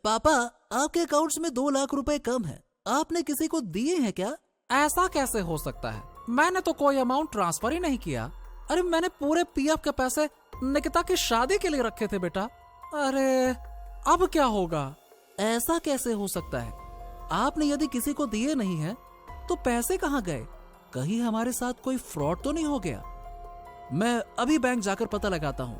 पापा, आपके अकाउंट्स में 2 लाख रुपए कम है, आपने किसी को दिए हैं क्या? ऐसा कैसे हो सकता है? मैंने तो कोई अमाउंट ट्रांसफर ही नहीं किया। अरे मैंने पूरे पीएफ के पैसे निकिता की शादी के लिए रखे थे बेटा। अरे अब क्या होगा? ऐसा कैसे हो सकता है? आपने यदि किसी को दिए नहीं है तो पैसे कहाँ गए? कहीं हमारे साथ कोई फ्रॉड तो नहीं हो गया? मैं अभी बैंक जाकर पता लगाता हूं।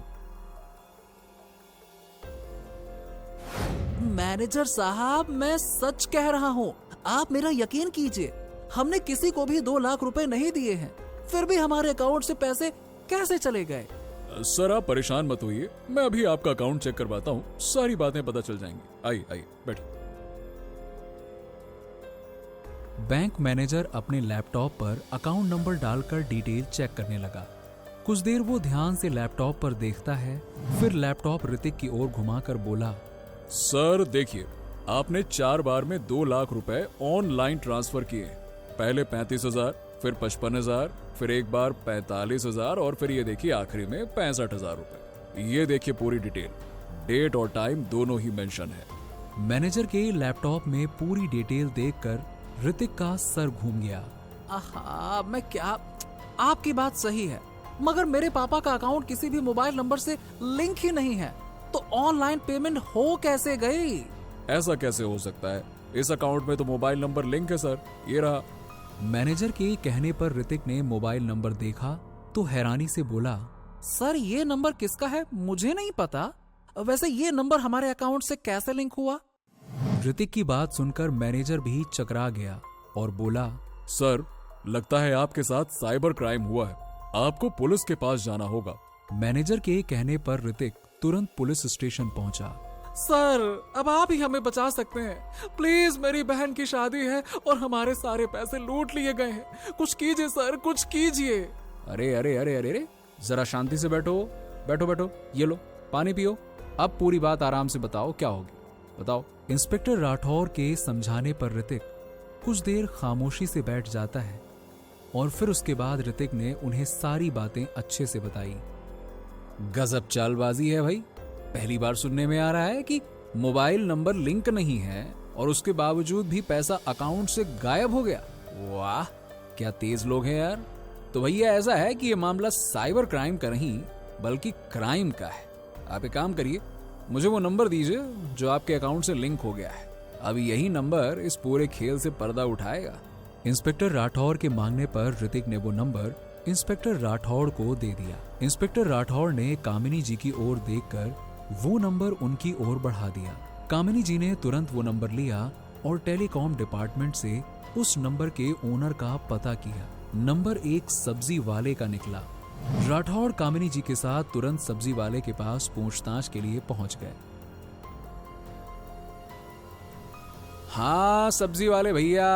मैनेजर साहब, मैं सच कह रहा हूं, आप मेरा यकीन कीजिए, हमने किसी को भी 2 लाख रुपए नहीं दिए हैं, फिर भी हमारे अकाउंट से पैसे कैसे चले गए? सर आप परेशान मत होइए, मैं अभी आपका अकाउंट चेक करवाता हूँ, सारी बातें पता चल जाएंगी। आइए आइए बैठिए। बैंक मैनेजर अपने लैपटॉप पर अकाउंट नंबर डालकर डिटेल चेक करने लगा। कुछ देर वो ध्यान से लैपटॉप पर देखता है, फिर लैपटॉप ऋतिक की ओर घुमाकर बोला, सर देखिए, आपने 4 बार में 2 लाख रुपए ऑनलाइन ट्रांसफर किए। पहले 35,000, फिर 55,000, फिर एक बार 45,000 और फिर ये देखिए आखिरी में 65,000 रुपए। ये देखिए पूरी डिटेल, डेट और टाइम दोनों ही मेंशन है। मैनेजर के लैपटॉप में पूरी डिटेल देखकर ऋतिक का सर घूम गया। आहा, मैं क्या, आपकी बात सही है, मगर मेरे पापा का अकाउंट किसी भी मोबाइल नंबर से लिंक ही नहीं है, तो ऑनलाइन पेमेंट हो कैसे गई? ऐसा कैसे हो सकता है? इस अकाउंट में तो मोबाइल नंबर लिंक है सर, ये रहा। मैनेजर के कहने पर ऋतिक ने मोबाइल नंबर देखा तो हैरानी से बोला, सर ये नंबर किसका है मुझे नहीं पता, वैसे ये नंबर हमारे अकाउंट से कैसे लिंक हुआ? ऋतिक की बात सुनकर मैनेजर भी चकरा गया और बोला, सर लगता है आपके साथ साइबर क्राइम हुआ है, आपको पुलिस के पास जाना होगा। मैनेजर के कहने पर ऋतिक तुरंत पुलिस स्टेशन पहुंचा। सर अब आप ही हमें बचा सकते हैं, प्लीज, मेरी बहन की शादी है और हमारे सारे पैसे लूट लिए गए हैं, कुछ कीजिए सर, कुछ कीजिए। अरे अरे अरे अरे अरे, जरा शांति से बैठो, बैठो बैठो, ये लो पानी पियो, अब पूरी बात आराम से बताओ, क्या होगी बताओ। इंस्पेक्टर राठौर के समझाने पर ऋतिक कुछ देर खामोशी से बैठ जाता है और फिर उसके बाद ऋतिक ने उन्हें सारी बातें अच्छे से बताई। गजब चालबाजी है भाई, पहली बार सुनने में आ रहा है कि मोबाइल नंबर लिंक नहीं है और उसके बावजूद भी पैसा अकाउंट से गायब हो गया। वाह, क्या तेज लोग हैं यार। तो भैया ऐसा है कि ये मामला साइबर क्राइम का नहीं बल्कि क्राइम का है। आप एक काम करिए, मुझे वो नंबर दीजिए जो आपके अकाउंट से लिंक हो गया है, अब यही नंबर इस पूरे खेल से पर्दा उठाएगा। इंस्पेक्टर राठौर के मांगने पर ऋतिक ने वो नंबर इंस्पेक्टर राठौर को दे दिया। इंस्पेक्टर राठौर ने कामिनी जी की ओर देखकर वो नंबर उनकी ओर बढ़ा दिया। कामिनी जी ने तुरंत वो नंबर लिया और टेलीकॉम डिपार्टमेंट से उस नंबर के ओनर का पता किया। नंबर एक सब्जी वाले का निकला। राठौर कामिनी जी के साथ तुरंत सब्जी वाले के पास पूछताछ के लिए पहुंच गए। हाँ सब्जी वाले भैया,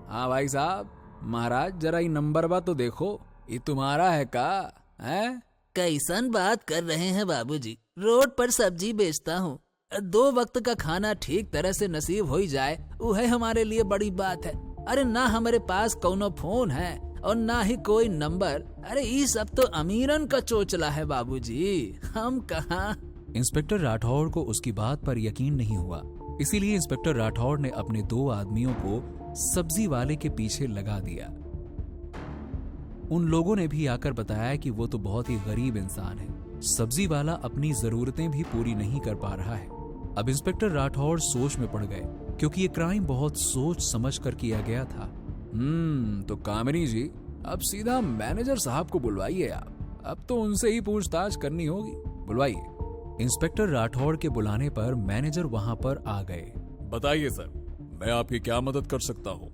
हाँ भाई साहब, महाराज जरा ये नंबर बा तो देखो, ये तुम्हारा है का? है कैसन बात कर रहे हैं बाबूजी, रोड पर सब्जी बेचता हूँ, 2 वक्त का खाना ठीक तरह से नसीब हो ही जाए, वो है हमारे लिए बड़ी बात है। अरे ना हमारे पास कोनो फोन है और ना ही कोई नंबर, अरे ये सब तो अमीरन का चोचला है बाबूजी, हम कहाँ। इंस्पेक्टर राठौर को उसकी बात पर यकीन नहीं हुआ, इसीलिए इंस्पेक्टर राठौर ने अपने 2 आदमियों को सब्जी वाले के पीछे लगा दिया। उन लोगों ने भी आकर बताया कि वो तो बहुत ही गरीब इंसान है, सब्जी वाला अपनी जरूरतें भी पूरी नहीं कर पा रहा है। अब इंस्पेक्टर राठौर सोच में पड़ गए, क्योंकि ये क्राइम बहुत सोच समझ कर किया गया था। तो कामिनी जी, अब सीधा मैनेजर साहब को बुलवाइए आप, अब तो उनसे ही पूछताछ करनी होगी, बुलवाइए। इंस्पेक्टर राठौर के बुलाने पर मैनेजर वहां पर आ गए। बताइए सर, मैं आपकी क्या मदद कर सकता हूँ?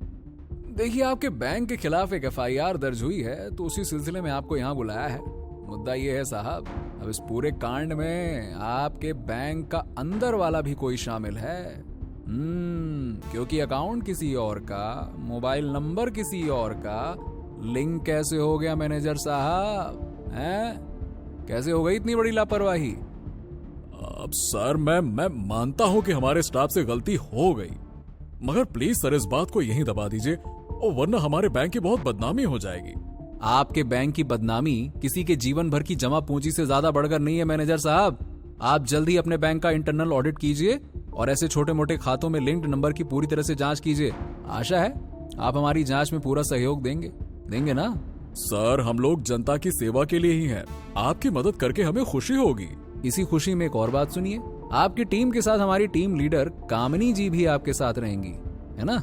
देखिए, आपके बैंक के खिलाफ एक FIR दर्ज हुई है, तो उसी सिलसिले में आपको यहाँ बुलाया है। मुद्दा ये है साहब, अब इस पूरे कांड में आपके बैंक का अंदर वाला भी कोई शामिल है। क्योंकि अकाउंट किसी और का, मोबाइल नंबर किसी और का, लिंक कैसे हो गया मैनेजर साहब? हैं? कैसे हो गई इतनी बड़ी लापरवाही? अब सर मैं मानता हूँ कि हमारे स्टाफ से गलती हो गई, मगर प्लीज सर इस बात को यहीं दबा दीजिए, और वरना हमारे बैंक की बहुत बदनामी हो जाएगी। आपके बैंक की बदनामी किसी के जीवन भर की जमा पूंजी से ज्यादा बढ़कर नहीं है मैनेजर साहब। आप जल्दी अपने बैंक का इंटरनल ऑडिट कीजिए और ऐसे छोटे मोटे खातों में लिंक्ड नंबर की पूरी तरह से जांच कीजिए। आशा है आप हमारी जांच में पूरा सहयोग देंगे ना? सर, हम लोग जनता की सेवा के लिए ही हैं। आपकी मदद करके हमें खुशी होगी। इसी खुशी में एक और बात सुनिए, आपकी टीम के साथ हमारी टीम लीडर कामिनी जी भी आपके साथ रहेंगी, है ना?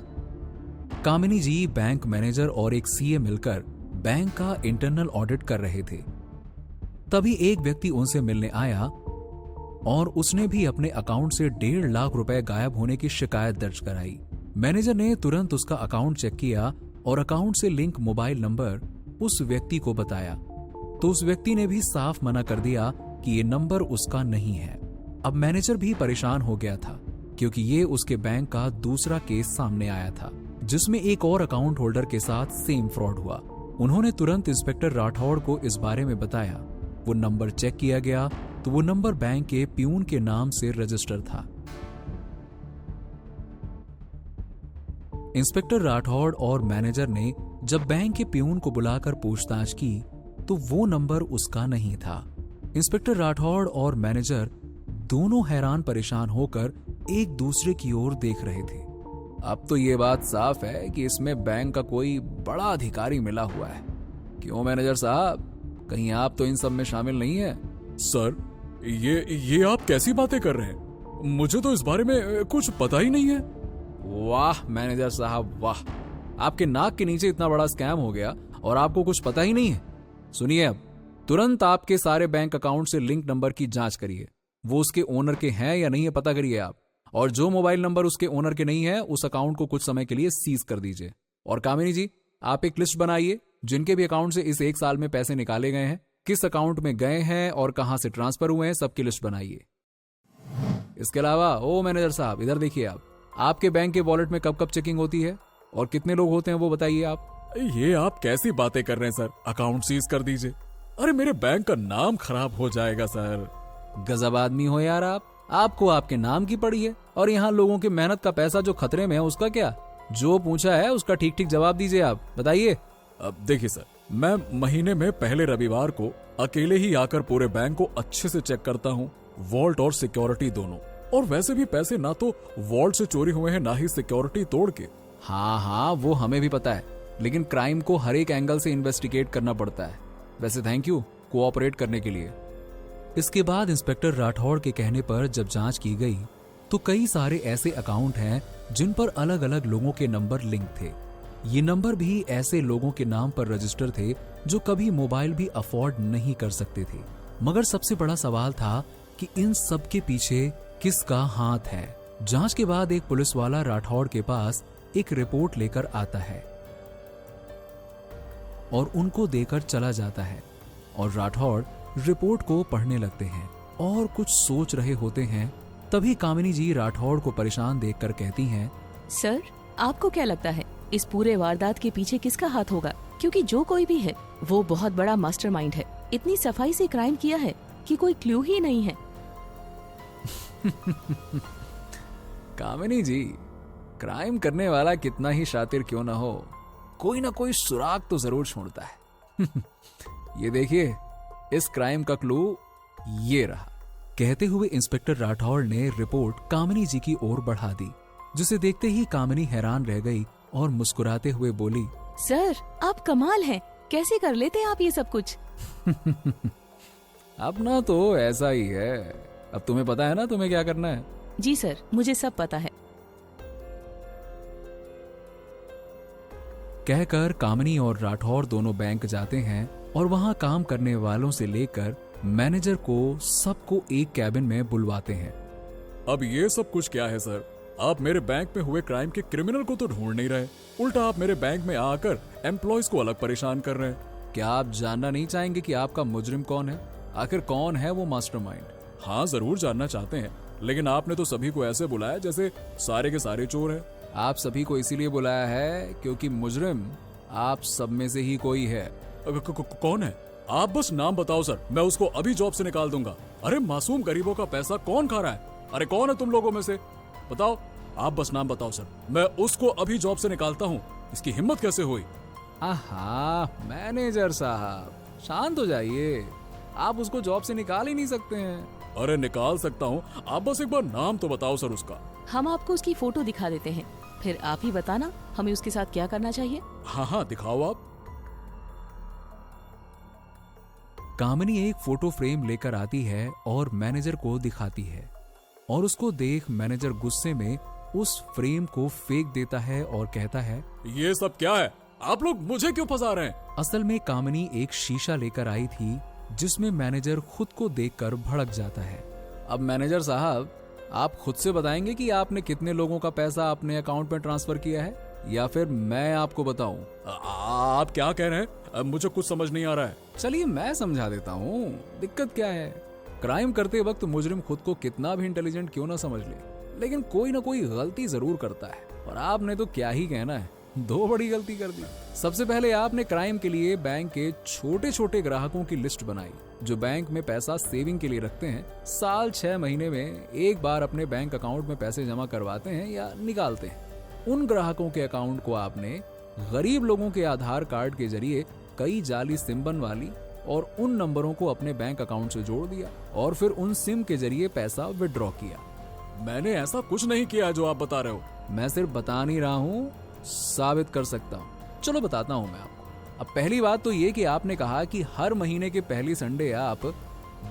कामिनी जी बैंक मैनेजर और एक सीए मिलकर बैंक का इंटरनल ऑडिट कर रहे थे। तभी एक व्यक्ति उनसे मिलने आया और उसने भी अपने अकाउंट से 1.5 लाख रुपए गायब होने की शिकायत दर्ज कराई। मैनेजर ने तुरंत उसका अकाउंट चेक किया और अकाउंट से लिंक मोबाइल नंबर उस व्यक्ति को बताया, तो उस व्यक्ति ने भी साफ मना कर दिया कि ये नंबर उसका नहीं है। अब मैनेजर भी परेशान हो गया था क्योंकि ये उसके बैंक का दूसरा केस सामने आया था जिसमें एक और अकाउंट होल्डर के साथ सेम फ्रॉड हुआ। उन्होंने तुरंत इंस्पेक्टर राठौड़ को इस बारे में बताया। वो नंबर चेक किया गया तो वो नंबर बैंक के प्यून के नाम से रजिस्टर था। इंस्पेक्टर राठौड़ और मैनेजर ने जब बैंक के प्यून को बुलाकर पूछताछ की तो वो नंबर उसका नहीं था। इंस्पेक्टर राठौड़ और मैनेजर दोनों हैरान परेशान होकर एक दूसरे की ओर देख रहे थे। अब तो ये बात साफ है कि इसमें बैंक का कोई बड़ा अधिकारी मिला हुआ है। क्यों मैनेजर साहब, कहीं आप तो इन सब में शामिल नहीं है? सर, ये आप कैसी बातें कर रहे हैं? मुझे तो इस बारे में कुछ पता ही नहीं है। वाह मैनेजर साहब वाह, आपके नाक के नीचे इतना बड़ा स्कैम हो गया और आपको कुछ पता ही नहीं है। सुनिए, अब तुरंत आपके सारे बैंक अकाउंट से लिंक नंबर की जांच करिए। वो उसके ओनर के हैं या नहीं है पता करिए आप, और जो मोबाइल नंबर उसके ओनर के नहीं है उस अकाउंट को कुछ समय के लिए सीज कर दीजिए। और कामिनी जी, आप एक लिस्ट बनाइए जिनके भी अकाउंट से इस 1 साल में पैसे निकाले गए हैं, किस अकाउंट में गए हैं और कहां से ट्रांसफर हुए हैं, सबकी लिस्ट बनाइए। इसके अलावा ओ मैनेजर साहब, इधर देखिए, आप आपके बैंक के वॉलेट में कब कब चेकिंग होती है और कितने लोग होते हैं वो बताइए आप। ये आप कैसी बातें कर रहे हैं सर? अकाउंट सीज कर दीजिए। अरे मेरे बैंक का नाम खराब हो जाएगा सर। गजब आदमी हो यार आप, आपको आपके नाम की पड़ी है और यहाँ लोगों की मेहनत का पैसा जो खतरे में है उसका क्या? जो पूछा है उसका ठीक ठीक जवाब दीजिए आप, बताइए। अब देखिए सर, मैं महीने में पहले रविवार को अकेले ही आकर पूरे बैंक को अच्छे से चेक करता हूँ, वॉल्ट और सिक्योरिटी दोनों। और वैसे भी पैसे ना तो वॉल्ट से चोरी हुए हैं ना ही सिक्योरिटी तोड़ के। हाँ, वो हमें भी पता है, लेकिन क्राइम को हर एक एंगल से इन्वेस्टिगेट करना पड़ता है। वैसे थैंक यू कोऑपरेट करने के लिए। इसके बाद इंस्पेक्टर राठौड़ के कहने पर जब जांच की गई तो कई सारे ऐसे अकाउंट हैं जिन पर अलग अलग लोगों के नंबर लिंक थे। ये नंबर भी ऐसे लोगों के नाम पर रजिस्टर थे जो कभी मोबाइल भी अफोर्ड नहीं कर सकते थे। मगर सबसे बड़ा सवाल था कि इन सब के पीछे किसका हाथ है। जांच के बाद एक पुलिस वाला राठौड़ के पास एक रिपोर्ट लेकर आता है और उनको देकर चला जाता है और राठौड़ रिपोर्ट को पढ़ने लगते हैं और कुछ सोच रहे होते हैं। तभी कामिनी जी राठौड़ को परेशान देखकर कहती हैं, सर, आपको क्या लगता है इस पूरे वारदात के पीछे किसका हाथ होगा? क्योंकि जो कोई भी है वो बहुत बड़ा मास्टरमाइंड है। इतनी सफाई से क्राइम किया है कि कोई क्लू ही नहीं है। कामिनी जी, क्राइम करने वाला कितना ही शातिर क्यों ना हो, कोई ना कोई सुराग तो जरूर छोड़ता है। ये देखिए, इस क्राइम का क्लू ये रहा। कहते हुए इंस्पेक्टर राठौड़ ने रिपोर्ट कामिनी जी की ओर बढ़ा दी, जिसे देखते ही कामिनी हैरान रह गई और मुस्कुराते हुए बोली, सर, आप कमाल हैं, कैसे कर लेते हैं आप ये सब कुछ? अपना तो ऐसा ही है। अब तुम्हें पता है ना तुम्हें क्या करना है। जी सर, मुझे सब पता है। कहकर कामिनी और राठौड़ दोनों बैंक जाते हैं और वहां काम करने वालों से लेकर मैनेजर को सबको एक कैबिन में बुलवाते हैं। अब ये सब कुछ क्या है सर? आप मेरे बैंक में हुए क्राइम के क्रिमिनल को तो ढूंढ नहीं रहे, उल्टा आप मेरे बैंक में आकर एम्प्लॉयज को अलग परेशान कर रहे हैं। क्या आप जानना नहीं चाहेंगे कि आपका मुजरिम कौन है? आखिर कौन है वो मास्टरमाइंड? हाँ, जरूर जानना चाहते हैं, लेकिन आपने तो सभी को ऐसे बुलाया जैसे सारे के सारे चोर हैं। आप सभी को इसीलिए बुलाया है क्योंकि मुजरिम आप सब में से ही कोई है। कौन है? आप बस नाम बताओ सर, मैं उसको अभी जॉब से निकाल दूंगा। अरे मासूम गरीबों का पैसा कौन खा रहा है? अरे कौन है तुम लोगों में से? बताओ, आप बस नाम बताओ सर, मैं उसको अभी जॉब से निकालता हूँ। इसकी हिम्मत कैसे हुई? आहा, मैनेजर साहब शांत हो जाइए, आप उसको जॉब से निकाल ही नहीं सकते हैं। अरे निकाल सकता हूँ, आप बस एक बार नाम तो बताओ सर उसका। हम आपको उसकी फोटो दिखा देते हैं, फिर आप ही बताना हमें उसके साथ क्या करना चाहिए। हाँ दिखाओ आप। कामिनी एक फोटो फ्रेम लेकर आती है और मैनेजर को दिखाती है, और उसको देख मैनेजर गुस्से में उस फ्रेम को फेंक देता है और कहता है, ये सब क्या है? आप लोग मुझे क्यों फंसा रहे हैं? असल में कामिनी एक शीशा लेकर आई थी जिसमें मैनेजर खुद को देखकर भड़क जाता है। अब मैनेजर साहब, आप खुद से बताएंगे कि आपने कितने लोगों का पैसा अपने अकाउंट में ट्रांसफर किया है, या फिर मैं आपको बताऊं? आप क्या कह रहे हैं? मुझे कुछ समझ नहीं आ रहा है। चलिए मैं समझा देता हूँ, दिक्कत क्या है। क्राइम करते वक्त मुजरिम खुद को कितना भी इंटेलिजेंट क्यों ना समझ ले, लेकिन कोई ना कोई गलती जरूर करता है, और आपने तो क्या ही कहना है, 2 बड़ी गलती कर दी। सबसे पहले आपने क्राइम के लिए बैंक के छोटे छोटे ग्राहकों की लिस्ट बनाई जो बैंक में पैसा सेविंग के लिए रखते हैं, साल 6 महीने में एक बार अपने बैंक अकाउंट में पैसे जमा करवाते हैं या निकालते हैं। उन ग्राहकों के अकाउंट को आपने गरीब लोगों के आधार कार्ड के जरिए कई जाली सिम बनवाली और उन नंबरों को अपने बैंक अकाउंट से जोड़ दिया, और फिर उन सिम के जरिए पैसा विड्रॉ किया। मैंने ऐसा कुछ नहीं किया जो आप बता रहे हो। मैं सिर्फ बता नहीं रहा हूँ, साबित कर सकता हूँ। चलो बताता हूँ मैं आपको। अब पहली बात तो ये कि आपने कहा कि हर महीने के पहली संडे आप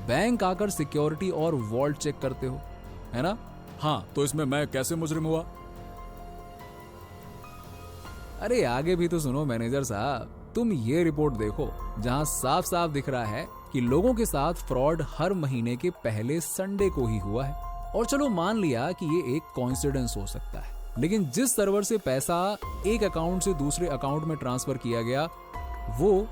बैंक आकर सिक्योरिटी और वॉल्ट चेक करते हो, है ना? हाँ, तो इसमें मैं कैसे मुजरिम हुआ? अरे आगे भी तो सुनो मैनेजर साहब, तुम ये रिपोर्ट देखो जहाँ साफ साफ दिख रहा है कि लोगों के साथ फ्रॉड हर महीने के पहले संडे को ही हुआ है। और चलो मान लिया कि ये एक कोइंसिडेंस हो सकता है, लेकिन जिस सर्वर से पैसा एक अकाउंट से दूसरे अकाउंट में ट्रांसफर किया गया वो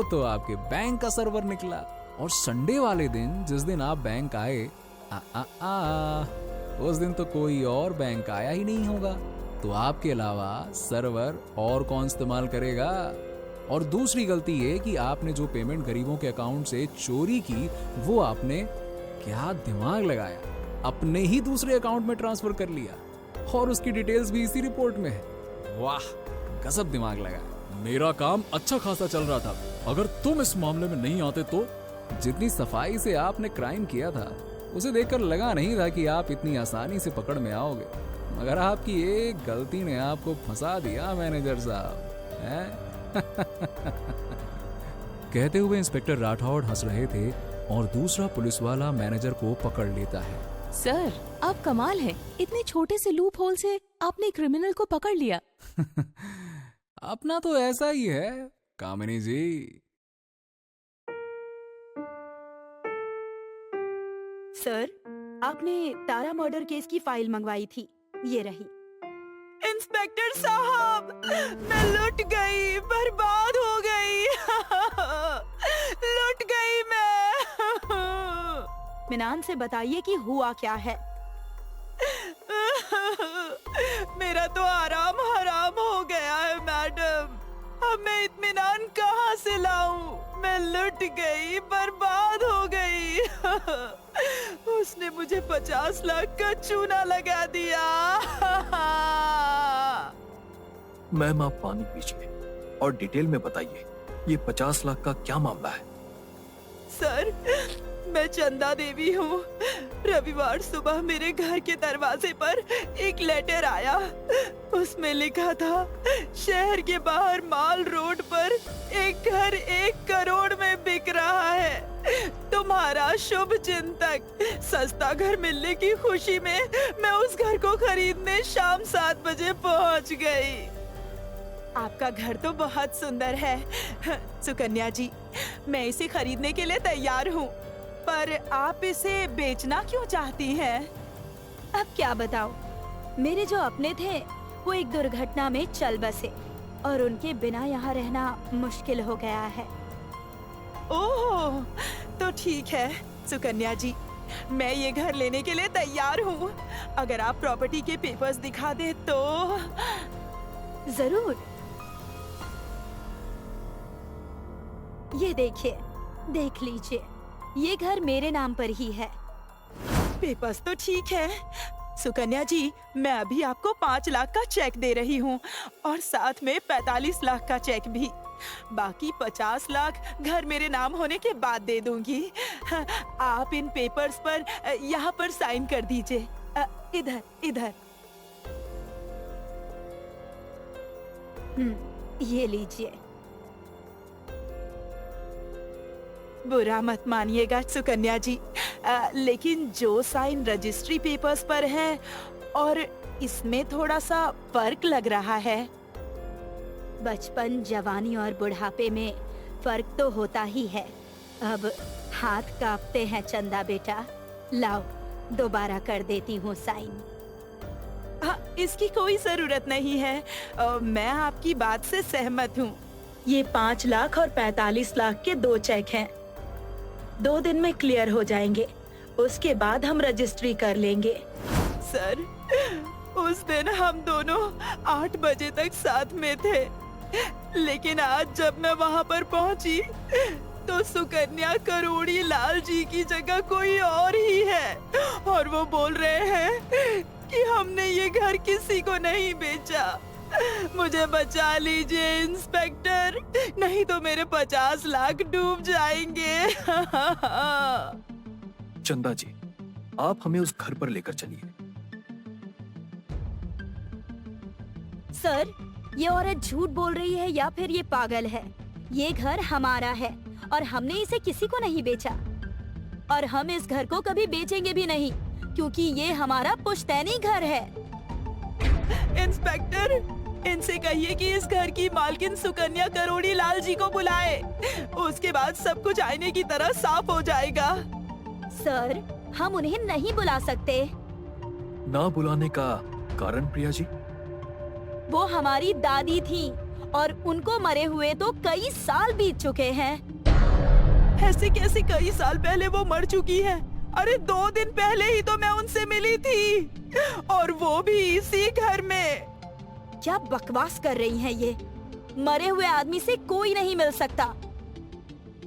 तो आपके बैंक का सर्वर निकला। और संडे वाले दिन जिस दिन आप बैंक आए, उस दिन तो कोई और बैंक आया ही नहीं होगा, तो आपके अलावा सर्वर और कौन इस्तेमाल करेगा? और दूसरी गलती ये कि आपने जो पेमेंट गरीबों के अकाउंट से चोरी की, वो आपने क्या दिमाग लगाया, अपने ही दूसरे अकाउंट में ट्रांसफर कर लिया, और उसकी डिटेल्स भी इसी रिपोर्ट में है। वाह, गजब दिमाग लगाया। मेरा काम अच्छा खासा चल रहा था, अगर तुम इस मामले में नहीं आते तो। जितनी सफाई से आपने क्राइम किया था उसे देखकर लगा नहीं था कि आप इतनी आसानी से पकड़ में आओगे, मगर आपकी एक गलती ने आपको फंसा दिया मैनेजर साहब, हैं? कहते हुए इंस्पेक्टर राठौड़ हंस रहे थे और दूसरा पुलिस वाला मैनेजर को पकड़ लेता है। सर, आप कमाल है, इतने छोटे से लूप होल से आपने क्रिमिनल को पकड़ लिया। अपना तो ऐसा ही है कामिनी जी। सर, आपने तारा मर्डर केस की फाइल मंगवाई थी, ये रही। इंस्पेक्टर साहब, मैं लुट गई, बर्बाद हो गई। लुट गई मैं। मिनान से बताइए कि हुआ क्या है। मेरा तो आराम हराम हो गया है मैडम, अब मैं इत्मीनान कहाँ से लाऊं? मैं लुट गई, बर्बाद हो गई। उसने मुझे 50 लाख का चूना लगा दिया। मैम, आप पानी पीजिए और डिटेल में बताइए, ये 50 लाख का क्या मामला है? सर, मैं चंदा देवी हूँ। रविवार सुबह मेरे घर के दरवाजे पर एक लेटर आया। उसमें लिखा था, शहर के बाहर माल रोड पर एक घर 1 करोड़ में बिक रहा है। तुम्हारा शुभ चिंतक। सस्ता घर मिलने की खुशी में मैं उस घर को खरीदने शाम 7 बजे पहुँच गई। आपका घर तो बहुत सुंदर है सुकन्या जी, मैं इसे खरीदने के लिए तैयार हूँ, पर आप इसे बेचना क्यों चाहती हैं? अब क्या बताओ, मेरे जो अपने थे वो एक दुर्घटना में चल बसे और उनके बिना यहाँ रहना मुश्किल हो गया है। ओह, तो ठीक है सुकन्या जी, मैं ये घर लेने के लिए तैयार हूँ। अगर आप प्रॉपर्टी के पेपर्स दिखा दे तो। जरूर, ये देखिए, देख लीजिए, ये घर मेरे नाम पर ही है। पेपर्स तो ठीक है सुकन्या जी, मैं अभी आपको 5 लाख का चेक दे रही हूँ और साथ में 45 लाख का चेक भी। बाकी 50 लाख घर मेरे नाम होने के बाद दे दूंगी। आप इन पेपर्स पर यहाँ पर साइन कर दीजिए। इधर इधर। ये लीजिए। बुरा मत मानिएगा सुकन्या जी, लेकिन जो साइन रजिस्ट्री पेपर्स पर है और इसमें थोड़ा सा फर्क लग रहा है। बचपन, जवानी और बुढ़ापे में फर्क तो होता ही है। अब हाथ कांपते हैं चंदा बेटा। लाओ, दोबारा कर देती हूँ साइन। इसकी कोई जरूरत नहीं है। मैं आपकी बात से सहमत हूँ। ये 5 लाख और 45 लाख के 2 चेक हैं। 2 दिन में क्लियर हो जाएंगे। उसके बाद हम रजिस्ट्री कर लेंगे। सर, उस दिन हम दोनों 8 बजे तक साथ में थे, लेकिन आज जब मैं वहाँ पर पहुँची तो सुकन्या करोड़ी लाल जी की जगह कोई और ही है, और वो बोल रहे हैं कि हमने ये घर किसी को नहीं बेचा। मुझे बचा लीजिए इंस्पेक्टर, नहीं तो मेरे 50 लाख डूब जाएंगे। चंदा जी, आप हमें उस घर पर लेकर चलिए। सर, ये औरत झूठ बोल रही है या फिर ये पागल है। ये घर हमारा है और हमने इसे किसी को नहीं बेचा, और हम इस घर को कभी बेचेंगे भी नहीं, क्योंकि ये हमारा पुश्तैनी घर है। इंस्पेक्टर, इनसे कहिए कि इस घर की मालकिन सुकन्या करोड़ी लाल जी को बुलाए। उसके बाद सब कुछ आईने की तरह साफ हो जाएगा। सर, हम उन्हें नहीं बुला सकते। ना बुलाने का कारण प्रिया जी? वो हमारी दादी थी और उनको मरे हुए तो कई साल बीत चुके हैं। ऐसे कैसे कई साल पहले वो मर चुकी है? अरे 2 दिन पहले ही तो मैं उनसे मिली थी, और वो भी इसी घर में। क्या बकवास कर रही हैं ये? मरे हुए आदमी से कोई नहीं मिल सकता।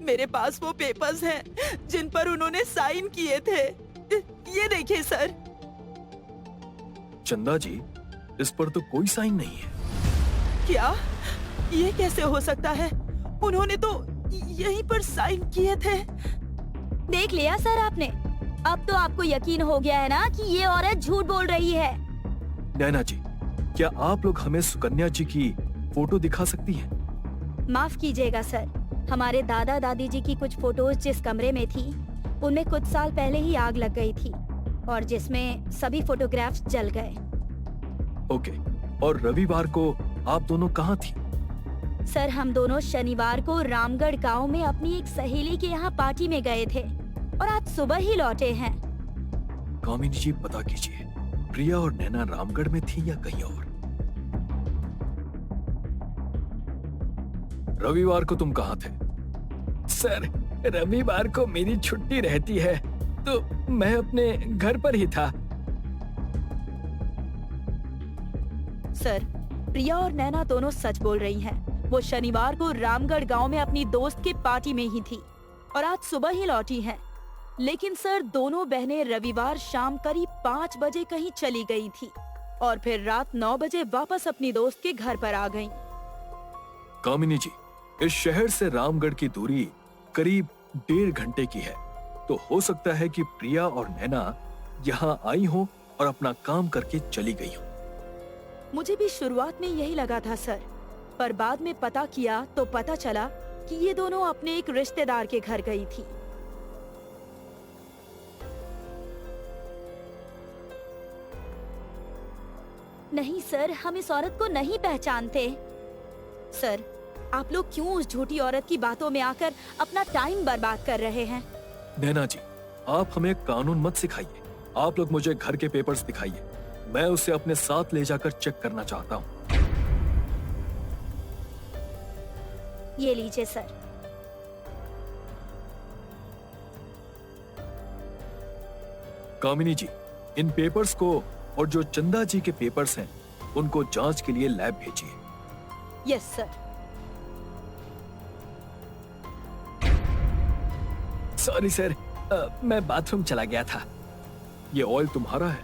मेरे पास वो पेपर्स हैं जिन पर उन्होंने साइन किए थे। ये देखिए सर। चंदा जी, इस पर तो कोई साइन नहीं है। क्या? ये कैसे हो सकता है? उन्होंने तो यहीं पर साइन किए थे। देख लिया सर आपने? अब तो आपको यकीन हो गया है ना कि ये औरत झूठ बोल रही है। नैना जी, क्या आप लोग हमें सुकन्या जी की फोटो दिखा सकती हैं? माफ कीजिएगा सर, हमारे दादा दादी जी की कुछ फोटोज जिस कमरे में थी, उनमें कुछ साल पहले ही आग लग गई थी, और जिसमें सभी फोटोग्राफ्स जल गए। ओके, और रविवार को आप दोनों कहाँ थी? सर, हम दोनों शनिवार को रामगढ़ गांव में अपनी एक सहेली के यहाँ पार्टी में गए थे, और आज सुबह ही लौटे हैं। कामिनी जी, पता कीजिए, प्रिया और नैना रामगढ़ में थी या कहीं और? रविवार को तुम कहाँ थे? सर, रविवार को मेरी छुट्टी रहती है, तो मैं अपने घर पर ही था। सर, प्रिया और नैना दोनों सच बोल रही हैं। वो शनिवार को रामगढ़ गांव में अपनी दोस्त के पार्टी में ही थी और आज सुबह ही लौटी हैं। लेकिन सर, दोनों बहनें रविवार शाम करीब 5 बजे कहीं चली गई थी और फिर रात 9 बजे वापस अपनी दोस्त के घर पर आ गईं। कामिनी जी, इस शहर से रामगढ़ की दूरी करीब 1.5 घंटे की है, तो हो सकता है कि प्रिया और नैना यहाँ आई हो और अपना काम करके चली गई हो। मुझे भी शुरुआत में यही लगा था सर, पर बाद में पता किया तो पता चला कि ये दोनों अपने एक रिश्तेदार के घर गई थी। नहीं सर, हम इस औरत को नहीं पहचानते। सर, आप लोग क्यों उस झूठी औरत की बातों में आकर अपना टाइम बर्बाद कर रहे हैं? नैना जी, आप हमें कानून मत सिखाइए। आप लोग मुझे घर के पेपर्स दिखाइए, मैं उसे अपने साथ ले जाकर चेक करना चाहता हूँ। ये लीजिए सर। कामिनी जी, इन पेपर्स को और जो चंदा जी के पेपर्स हैं, उनको जांच के लिए लैब भेजिए। Yes sir. सॉरी सर, मैं बाथरूम चला गया था। ये ऑयल तुम्हारा है?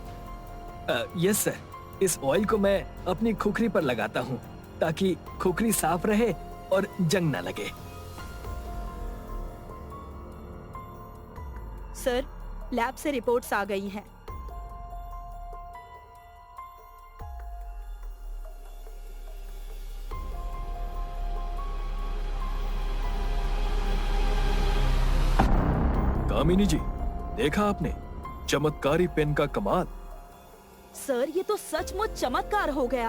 यस सर, इस ऑयल को मैं अपनी खुखरी पर लगाता हूँ ताकि खुखरी साफ रहे और जंग न लगे। सर, लैब से रिपोर्ट्स आ गई हैं। कामिनी जी, देखा आपने चमत्कारी पेन का कमाल। सर, ये तो सचमुच चमत्कार हो गया।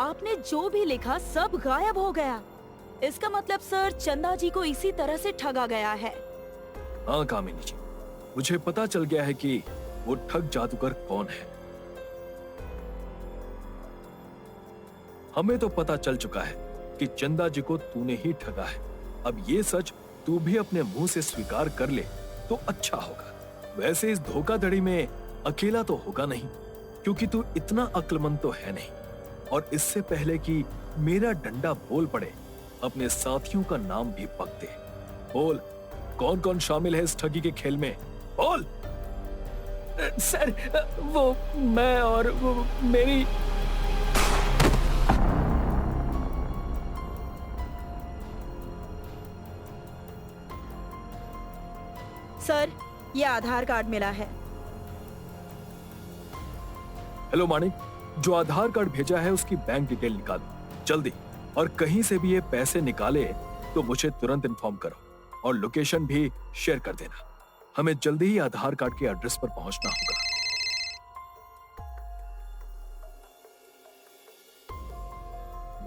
आपने जो भी लिखा सब गायब हो गया। इसका मतलब सर, चंदा जी को इसी तरह से ठगा गया है। हाँ कामिनी जी, मुझे पता चल गया है कि वो ठग जादूगर कौन है। हमें तो पता चल चुका है कि चंदा जी को तूने ही ठगा है। अब ये सच तू भी अपने मुंह से स्वीकार कर ले तो अच्छा होगा। वैसे इस धोखाधड़ी में अकेला तो होगा नहीं, क्योंकि तू इतना अक्लमंद तो है नहीं। और इससे पहले कि मेरा डंडा बोल पड़े, अपने साथियों का नाम भी पक दे। बोल, कौन कौन शामिल है इस ठगी के खेल में? बोल। सर, वो मैं और वो मेरी। सर, ये आधार कार्ड मिला है। हेलो मानिक, जो आधार कार्ड भेजा है उसकी बैंक डिटेल निकाल जल्दी। और कहीं से भी ये पैसे निकाले तो मुझे तुरंत इन्फॉर्म करो और लोकेशन भी शेयर कर देना। हमें जल्दी ही आधार कार्ड के एड्रेस पर पहुंचना होगा।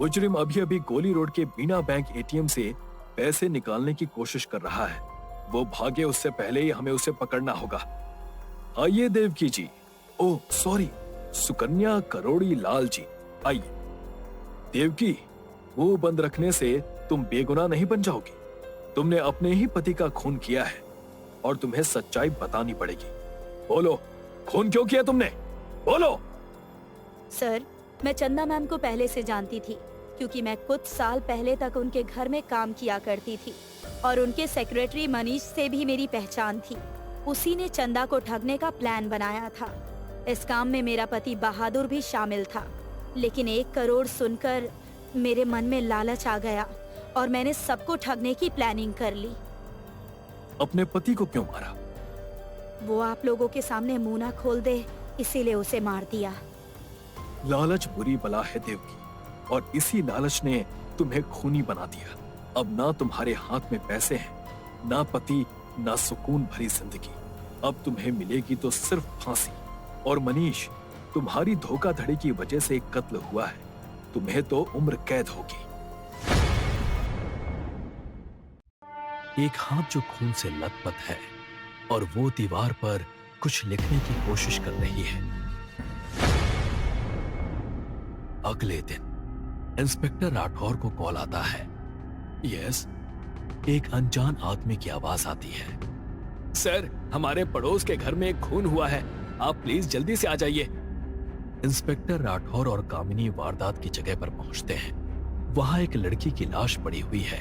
मुजरिम अभी अभी गोली रोड के बीना बैंक एटीएम से पैसे निकालने की कोशिश कर रहा है। वो भागे उससे पहले ही हमें उसे पकड़ना होगा। आइए देवकी जी, ओह सॉरी, सुकन्या करोड़ी लाल जी, आइए। देवकी, मुंह बंद रखने से तुम बेगुनाह नहीं बन जाओगी। तुमने अपने ही पति का खून किया है और तुम्हें सच्चाई बतानी पड़ेगी। बोलो, खून क्यों किया तुमने? बोलो। सर, मैं चंदा मैम को पहले से जानती थी, क्योंकि मैं कुछ साल पहले तक उनके घर में काम किया करती थी और उनके सेक्रेटरी मनीष से भी मेरी पहचान थी। उसी ने चंदा को ठगने का प्लान बनाया था। इस काम में मेरा पति बहादुर भी शामिल था, लेकिन 1 करोड़ सुनकर मेरे मन में लालच आ गया और मैंने सबको ठगने की प्लानिंग कर ली। अपने पति को क्यों मारा? वो आप लोगों के सामने मुंह ना खोल दे, इसीलिए उसे मार दिया। लालच बुरी बला है देवकी, और इसी लालच ने तुम्हें खूनी बना दिया। अब ना तुम्हारे हाथ में पैसे हैं, ना पति, ना सुकून भरी जिंदगी। अब तुम्हें मिलेगी तो सिर्फ फांसी। और मनीष, तुम्हारी धोखाधड़ी की वजह से एक कत्ल हुआ है, तुम्हें तो उम्र कैद होगी। एक हाथ जो खून से लथपथ है और वो दीवार पर कुछ लिखने की कोशिश कर रही है। अगले दिन इंस्पेक्टर राठौर को कॉल आता है। यस, एक अनजान आदमी की आवाज आती है। सर, हमारे पड़ोस के घर में एक खून हुआ है, आप प्लीज जल्दी से आ जाइए। इंस्पेक्टर राठौर और कामिनी वारदात की जगह पर पहुंचते हैं। वहां एक लड़की की लाश पड़ी हुई है।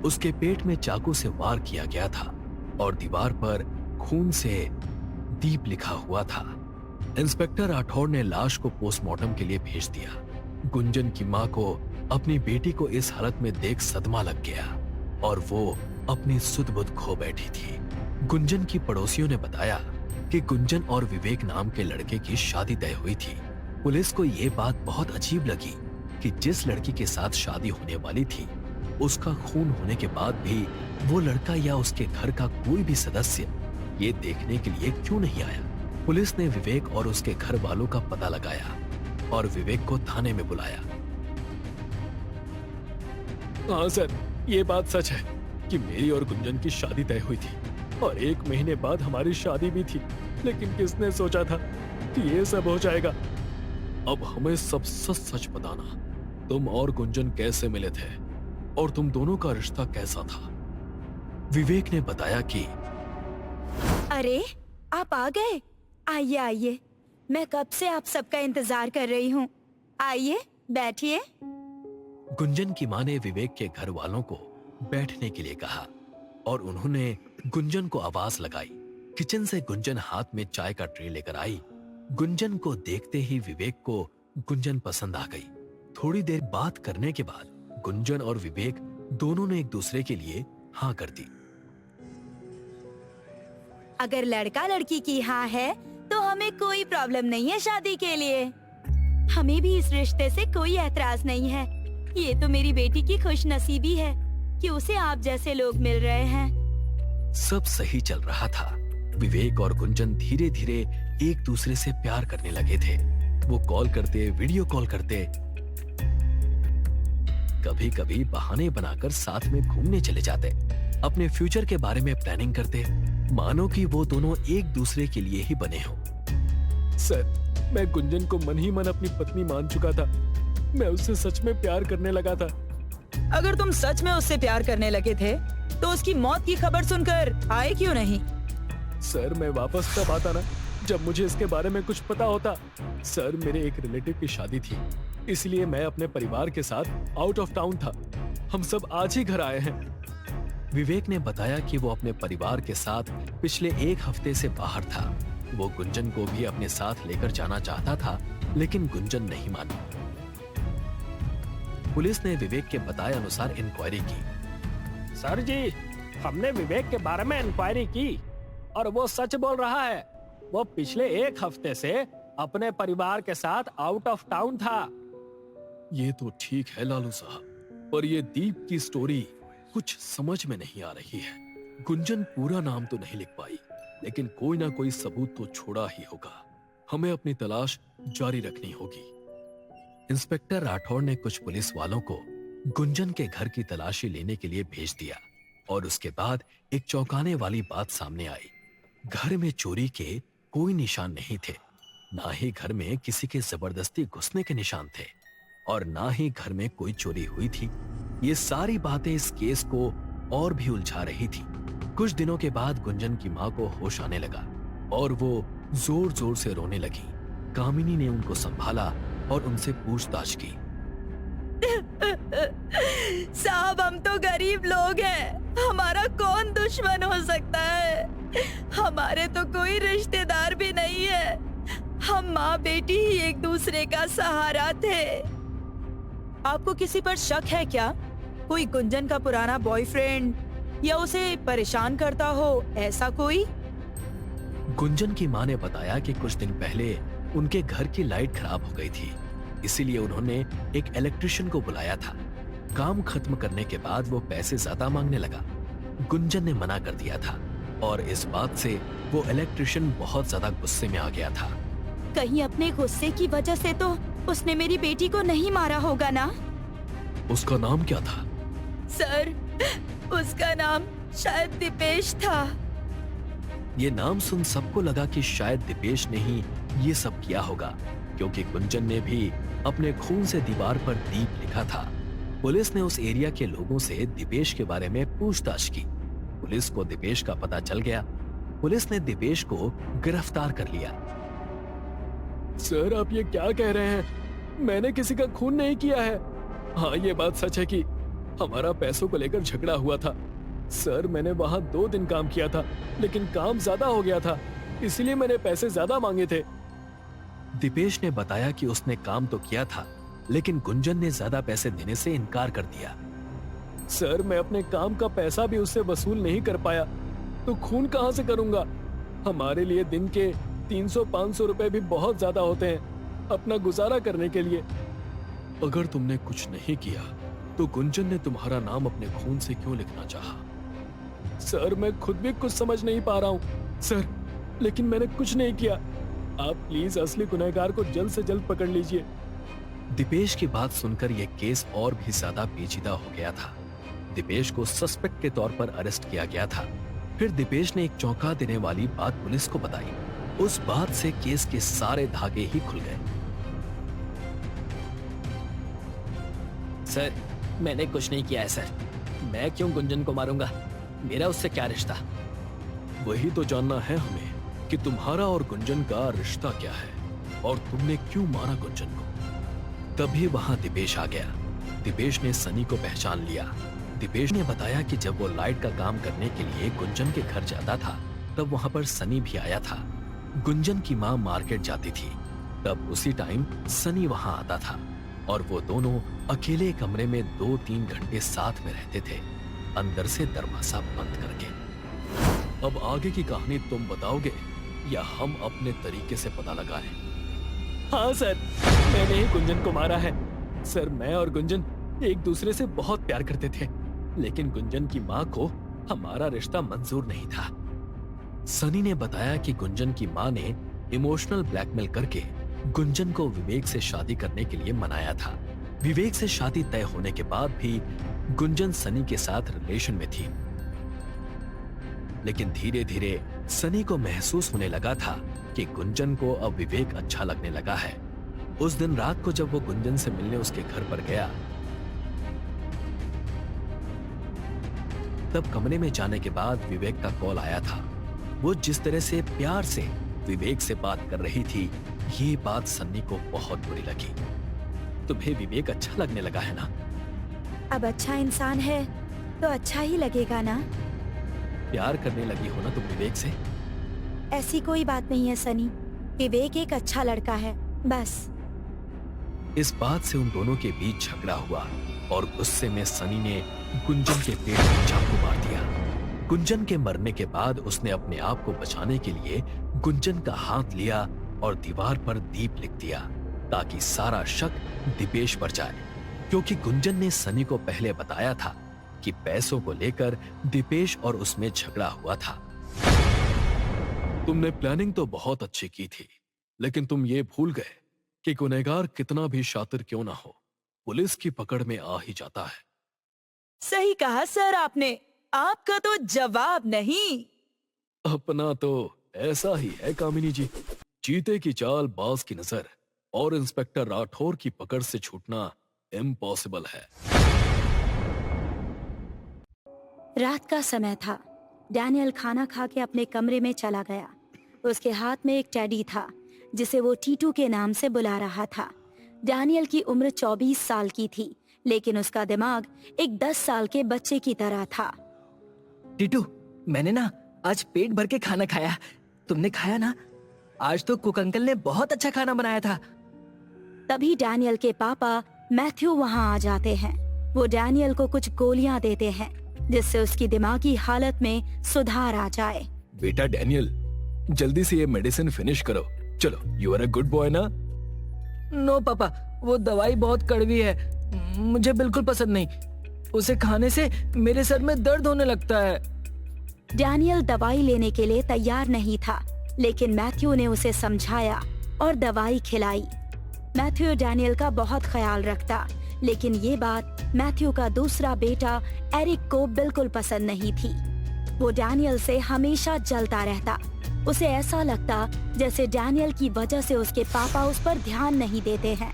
उसके पेट में चाकू से वार किया गया था और दीवार पर खून से दीप लिखा हुआ था। इंस्पेक्टर राठौर ने लाश को पोस्टमार्टम के लिए भेज दिया। गुंजन की मां को अपनी बेटी को इस हालत में देख सदमा लग गया और वो अपनी सुध बुध खो बैठी थी। गुंजन की पड़ोसियों ने बताया कि गुंजन और विवेक नाम के लड़के की शादी तय हुई थी। पुलिस को ये बात बहुत अजीब लगी कि जिस लड़की के साथ शादी होने वाली थी, उसका खून होने के बाद भी वो लड़का या उसके घर का कोई भी सदस्य ये देखने के लिए क्यों नहीं आया। पुलिस ने विवेक और उसके घर वालों का पता लगाया और विवेक को थाने में बुलाया। हाँ सर, ये बात सच है कि मेरी और गुंजन की शादी तय हुई थी और 1 महीने बाद हमारी शादी भी थी, लेकिन किसने सोचा था कि ये सब हो जाएगा। अब हमें सब सच सच बताना, तुम और गुंजन कैसे मिले थे और तुम दोनों का रिश्ता कैसा था। विवेक ने बताया कि अरे, आप आ गए। आइए आइए, मैं कब से आप सबका इंतजार कर रही हूँ। आइए बैठिए। गुंजन की मां ने विवेक के घर वालों को बैठने के लिए कहा और उन्होंने गुंजन को आवाज लगाई। किचन से गुंजन हाथ में चाय का ट्रे लेकर आई। गुंजन को देखते ही विवेक को गुंजन पसंद आ गई। थोड़ी देर बात करने के बाद गुंजन और विवेक दोनों ने एक दूसरे के लिए हाँ कर दी। अगर लड़का लड़की की हाँ है तो हमें कोई प्रॉब्लम नहीं है शादी के लिए। हमें भी इस रिश्ते से कोई ऐतराज नहीं है। ये तो मेरी बेटी की खुशनसीबी है कि उसे आप जैसे लोग मिल रहे हैं। सब सही चल रहा था। विवेक और गुंजन धीरे धीरे एक दूसरे से प्यार करने लगे थे। वो कॉल करते, वीडियो कॉल करते, कभी कभी बहाने बनाकर साथ में घूमने चले जाते, अपने फ्यूचर के बारे में प्लानिंग करते, मानो कि वो दोनों एक दूसरे के लिए ही बने हो। सर, मैं गुंजन को मन ही मन अपनी पत्नी मान चुका था। मैं उससे सच में प्यार करने लगा था। अगर तुम सच में उससे प्यार करने लगे थे तो उसकी मौत की खबर सुनकर आए क्यों नहीं? सर, मैं वापस तब आता ना जब मुझे इसके बारे में कुछ पता होता। सर, मेरे एक रिलेटिव की शादी थी, इसलिए मैं अपने परिवार के साथ आउट ऑफ टाउन था। हम सब आज ही घर आए हैं। विवेक ने बताया कि वो अपने परिवार के साथ पिछले एक हफ्ते से बाहर था। वो गुंजन को भी अपने साथ लेकर जाना चाहता था, लेकिन गुंजन नहीं मानी। पुलिस ने विवेक के बताए अनुसार इंक्वायरी की। सर जी, हमने विवेक के बारे में इंक्वायरी की और वो सच बोल रहा है। वो पिछले एक हफ्ते से अपने परिवार के साथ आउट ऑफ टाउन था। ये तो ठीक है लालू साहब, पर ये दीप की स्टोरी कुछ समझ में नहीं आ रही है। गुंजन पूरा नाम तो नहीं लिख पाई, लेकिन कोई ना कोई सबूत तो छोड़ा ही होगा। हमें अपनी तलाश जारी रखनी होगी। इंस्पेक्टर राठौड़ ने कुछ पुलिस वालों को गुंजन के घर की तलाशी लेने के लिए भेज दिया और उसके बाद एक चौंकाने वाली बात सामने आई। घर में चोरी के कोई निशान नहीं थे, ना ही घर में किसी के जबरदस्ती घुसने के निशान थे और ना ही घर में कोई चोरी हुई थी। ये सारी बातें इस केस को और भी उलझा रही थी। कुछ दिनों के बाद गुंजन की माँ को होश आने लगा और वो जोर जोर से रोने लगी। कामिनी ने उनको संभाला और उनसे पूछताछ की। साहब, हम तो गरीब लोग हैं, हमारा कौन दुश्मन हो सकता है? हमारे तो कोई रिश्तेदार भी नहीं है। हम माँ बेटी ही एक दूसरे का सहारा थे। आपको किसी पर शक है क्या? कोई गुंजन का पुराना बॉयफ्रेंड या उसे परेशान करता हो, ऐसा कोई? गुंजन की माँ ने बताया कि कुछ दिन पहले उनके घर की लाइट खराब हो गई थी, इसीलिए उन्होंने एक इलेक्ट्रिशियन को बुलाया था। काम खत्म करने के बाद वो पैसे ज्यादा मांगने लगा। गुंजन ने मना कर दिया था और इस बात से वो इलेक्ट्रिशियन बहुत ज्यादा गुस्से में आ गया था। कहीं अपने गुस्से की वजह से तो उसने मेरी बेटी को नहीं मारा होगा ना? उसका नाम क्या था? सर, उसका नाम शायद दीपेश था। ये नाम सुन सबको लगा कि शायद दीपेश ने ही ये सब किया होगा, क्योंकि गुंजन ने भी अपने खून से दीवार पर दीप लिखा था। पुलिस ने उस एरिया के लोगों से दीपेश के बारे में पूछताछ की। पुलिस को दीपेश का पता चल गया। पुलिस ने दीपेश को गिरफ्तार कर लिया। सर, आप ये क्या कह रहे हैं? मैंने किसी का खून नहीं किया है। हाँ, ये बात सच है कि हमारा पैसों को लेकर झगड़ा हुआ था। सर, मैंने वहाँ 2 दिन काम किया था, लेकिन काम ज्यादा हो गया था, इसलिए मैंने पैसे ज्यादा मांगे थे। दीपेश ने बताया कि उसने काम तो किया था, लेकिन गुंजन ने ज्यादा पैसे देने से इनकार कर दिया। सर, मैं अपने काम का पैसा भी उससे वसूल नहीं कर पाया, तो खून कहाँ से करूंगा? हमारे लिए दिन के 300-500 रुपए भी बहुत ज्यादा होते हैं अपना गुजारा करने के लिए। अगर तुमने कुछ नहीं किया तो गुंजन ने तुम्हारा नाम अपने खून से क्यों लिखना चाहा? सर, मैं खुद भी कुछ समझ नहीं पा रहा हूँ सर, लेकिन मैंने कुछ नहीं किया। आप प्लीज असली गुनहगार को जल्द से जल्द पकड़ लीजिए। दीपेश की बात सुनकर यह केस और भी ज्यादा पेचीदा हो गया था। दीपेश को सस्पेक्ट के तौर पर अरेस्ट किया गया था। फिर दीपेश ने एक चौंका देने वाली बात पुलिस को बताई। उस बात से केस के सारे धागे ही खुल गए। सर, मैंने कुछ नहीं किया है सर। मैं क्यों गुंजन को मारूंगा? मेरा उससे क्या रिश्ता? वही तो जानना है हमें कि तुम्हारा और गुंजन का रिश्ता क्या है और तुमने क्यों मारा गुंजन को। तभी वहां दीपेश आ गया। दीपेश ने सनी को पहचान लिया। दीपेश ने बताया कि जब वो लाइट का काम करने के लिए गुंजन के घर जाता था, तब वहां पर सनी भी आया था। गुंजन की माँ मार्केट जाती थी, तब उसी टाइम सनी वहां आता था। और वो दोनों अकेले कमरे में 2-3 घंटे साथ में रहते थे, अंदर से दरवाजा बंद करके। अब आगे की कहानी तुम बताओगे या हम अपने तरीके से पता लगाएं? हाँ सर, मैंने ही गुंजन को मारा है। सर, मैं और गुंजन एक दूसरे से बहुत प्यार करते थे, लेकिन गुंजन की माँ को हमारा रिश्ता मंजूर नहीं था। सनी ने बताया कि गुंजन की माँ ने इमोशनल ब्लैकमेल करके गुंजन को विवेक से शादी करने के लिए मनाया था। विवेक से शादी तय होने के बाद भी गुंजन सनी के साथ रिलेशन में थी, लेकिन धीरे धीरे सनी को महसूस होने लगा था कि गुंजन को अब विवेक अच्छा लगने लगा है। उस दिन रात को जब वो गुंजन से मिलने उसके घर पर गया, तब कमरे में जाने के बाद विवेक का कॉल आया था। वो जिस तरह से प्यार से विवेक से बात कर रही थी, ये बात सन्नी को बहुत बुरी लगी। तुम्हें विवेक अच्छा लगने लगा है ना? अब अच्छा इंसान है तो अच्छा ही लगेगा ना। प्यार करने लगी हो ना तुम विवेक से? ऐसी कोई बात नहीं है सनी, विवेक एक अच्छा लड़का है, बस। इस बात से उन दोनों के बीच झगड़ा हुआ और गुस्से में सनी ने गुंजन के पेट में चाकू मार दिया। गुंजन के मरने के बाद उसने अपने आप को बचाने के लिए गुंजन का हाथ लिया और दीवार पर दीप लिख दिया ताकि सारा शक दीपेश पर जाए, क्योंकि गुंजन ने सनी को पहले बताया था कि पैसों को लेकर दीपेश और उसमें झगड़ा हुआ था। तुमने प्लानिंग तो बहुत अच्छी की थी, लेकिन तुम ये भूल गए कि गुनहगार कितना भी शातिर क्यों ना हो, पुलिस की पकड़ में आ ही जाता है। सही कहा सर आपने, आपका तो जवाब नहीं। अपना तो ऐसा ही है कामिनी जी, चीते की चाल बाज की नजर, और इंस्पेक्टर राठौर की पकड़ से छूटना इम्पॉसिबल है। रात का समय था। डैनियल खाना खा के अपने कमरे में चला गया। उसके हाथ में एक टेडी था जिसे वो टीटू के नाम से बुला रहा था। डैनियल की उम्र 24 साल की थी, लेकिन उसका दिमाग एक 10 साल के बच्चे की तरह था। टीटू, मैंने ना आज पेट भर के खाना खाया। तुमने खाया ना? आज तो कुक अंकल ने बहुत अच्छा खाना बनाया था। तभी डैनियल के पापा मैथ्यू वहाँ आ जाते हैं। वो डैनियल को कुछ गोलियां देते हैं जिससे उसकी दिमागी हालत में सुधार आ जाए। बेटा डैनियल, जल्दी से ये मेडिसिन फिनिश करो। चलो, you are a good boy ना? नो पापा, वो दवाई बहुत कड़वी है, मुझे बिल्कुल पसंद नहीं। उसे खाने से मेरे सर में दर्द होने लगता है। डैनियल दवाई लेने के लिए तैयार नहीं था, लेकिन मैथ्यू ने उसे समझाया और दवाई खिलाई। मैथ्यू डैनियल का बहुत ख्याल रखता, लेकिन ये बात मैथ्यू का दूसरा बेटा एरिक को बिल्कुल पसंद नहीं थी। वो डैनियल से हमेशा जलता रहता। उसे ऐसा लगता जैसे डैनियल की वजह से उसके पापा उस पर ध्यान नहीं देते हैं।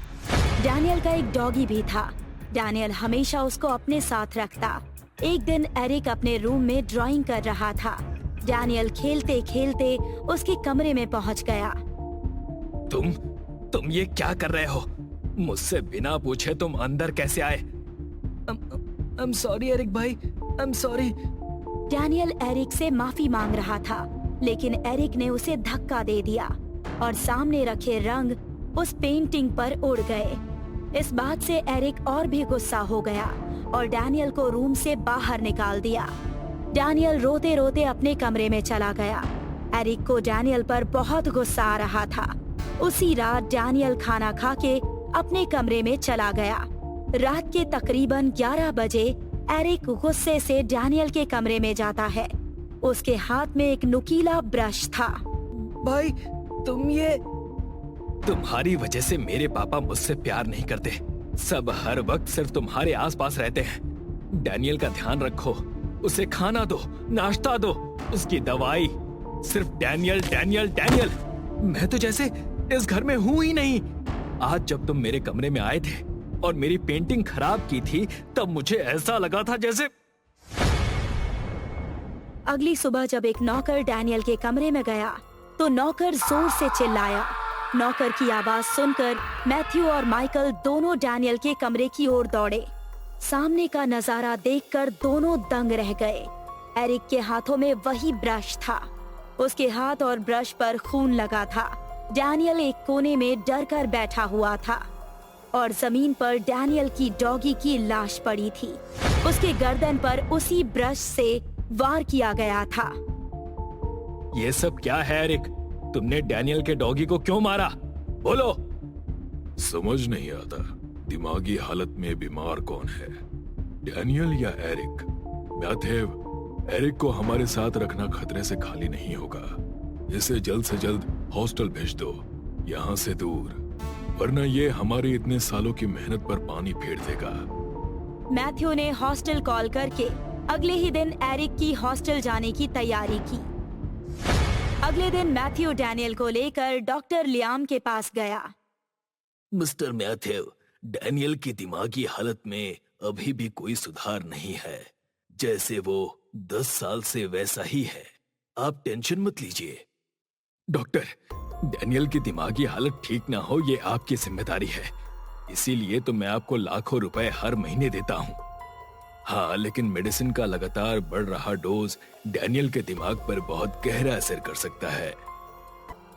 डैनियल का एक डॉगी भी था। डैनियल हमेशा उसको अपने साथ रखता। एक दिन एरिक अपने रूम में ड्राइंग कर रहा था। डैनियल खेलते खेलते उसके कमरे में पहुंच गया। तुम ये क्या कर रहे हो? मुझसे बिना पूछे तुम अंदर कैसे आए? I'm sorry एरिक भाई, I'm sorry। डैनियल एरिक से माफी मांग रहा था, लेकिन एरिक ने उसे धक्का दे दिया और सामने रखे रंग उस पेंटिंग पर उड़ गए। इस बात से एरिक और भी गुस्सा हो गया और डैनियल को रूम से बाहर निकाल दिया। डैनियल रोते रोते अपने कमरे में चला गया। एरिक को डैनियल पर बहुत गुस्सा आ रहा था। उसी रात डैनियल खाना खा के अपने कमरे में चला गया। रात के तकरीबन 11 बजे एरिक गुस्से से डैनियल के कमरे में जाता है। उसके हाथ में एक नुकीला ब्रश था। भाई, तुम्हारी वजह से मेरे पापा मुझसे प्यार नहीं करते। सब हर वक्त सिर्फ तुम्हारे आसपास रहते हैं। डैनियल का ध्यान रखो, उसे खाना दो, नाश्ता दो, उसकी दवाई। सिर्फ डैनियल डैनियल डैनियल। मैं तो जैसे इस घर में हूं ही नहीं। आज जब तुम मेरे कमरे में आए थे और मेरी पेंटिंग खराब की थी, तब मुझे ऐसा लगा था जैसे। अगली सुबह जब एक नौकर डैनियल के कमरे में गया तो नौकर जोर से चिल्लाया। नौकर की आवाज सुनकर मैथ्यू और माइकल दोनों डैनियल के कमरे की ओर दौड़े। सामने का नजारा देखकर दोनों दंग रह गए। एरिक के हाथों में वही ब्रश था। उसके हाथ और ब्रश पर खून लगा था। डैनियल एक कोने में डर कर बैठा हुआ था। और जमीन पर डैनियल की डॉगी की लाश पड़ी थी। उसके गर्दन पर उसी ब्रश से वार किया गया था। ये सब क्या है एरिक? तुमने डैनियल के डॉगी को क्यों मारा? बोलो। समझ नहीं आता दिमागी हालत में बीमार कौन है, डैनियल या एरिक? मैथ्यू, एरिक को हमारे साथ रखना खतरे से खाली नहीं होगा। इसे जल्द से जल्द हॉस्टल भेज दो, यहाँ से दूर, वरना ये हमारी इतने सालों की मेहनत पर पानी फेर देगा। मैथ्यू ने हॉस्टल कॉल करके अगले ही दिन एरिक की हॉस्टल जाने की तैयारी की। अगले दिन मैथ्यू डैनियल को लेकर डॉक्टर लियाम के पास गया। मिस्टर मैथ्यू, डैनियल की दिमागी हालत में अभी भी कोई सुधार नहीं है। जैसे वो 10 साल से वैसा ही है। आप टेंशन मत लीजिए। डॉक्टर, डैनियल की दिमागी हालत ठीक ना हो ये आपकी जिम्मेदारी है, इसीलिए तो मैं आपको लाखों रुपए हर महीने देता हूँ। हाँ, लेकिन मेडिसिन का लगातार बढ़ रहा डोज डैनियल के दिमाग पर बहुत गहरा असर कर सकता है।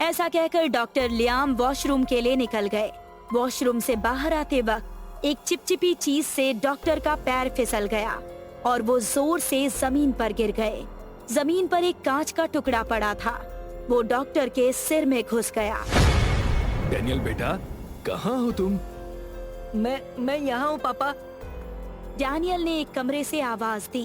ऐसा कहकर डॉक्टर लियाम वॉशरूम के लिए निकल गए। वॉशरूम से बाहर आते वक्त एक चिपचिपी चीज से डॉक्टर का पैर फिसल गया और वो जोर से जमीन पर गिर गए। जमीन पर एक कांच का टुकड़ा पड़ा था, वो डॉक्टर के सिर में घुस गया। डैनियल बेटा, कहाँ हो तुम? मैं यहाँ हूँ पापा। डैनियल ने एक कमरे से आवाज दी।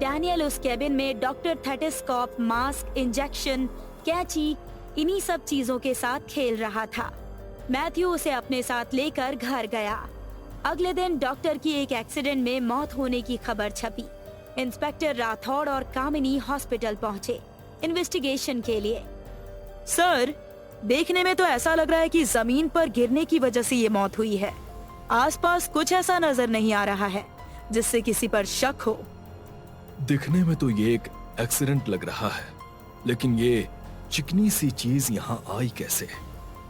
डैनियल उस केबिन में डॉक्टर थेटेस्कोप, मास्क, इंजेक्शन, कैंची, इन्हीं सब चीजों के साथ खेल रहा था। मैथ्यू उसे अपने साथ लेकर घर गया। अगले दिन डॉक्टर की एक एक्सीडेंट में मौत होने की खबर छपी। इंस्पेक्टर राठौड़ और कामिनी हॉस्पिटल पहुंचे इन्वेस्टिगेशन के लिए। सर, देखने में तो ऐसा लग रहा है कि जमीन पर गिरने की वजह से ये मौत हुई है। आसपास कुछ ऐसा नजर नहीं आ रहा है जिससे किसी पर शक हो। दिखने में तो ये एक एक्सीडेंट लग रहा है, लेकिन ये चिकनी सी चीज यहाँ आई कैसे,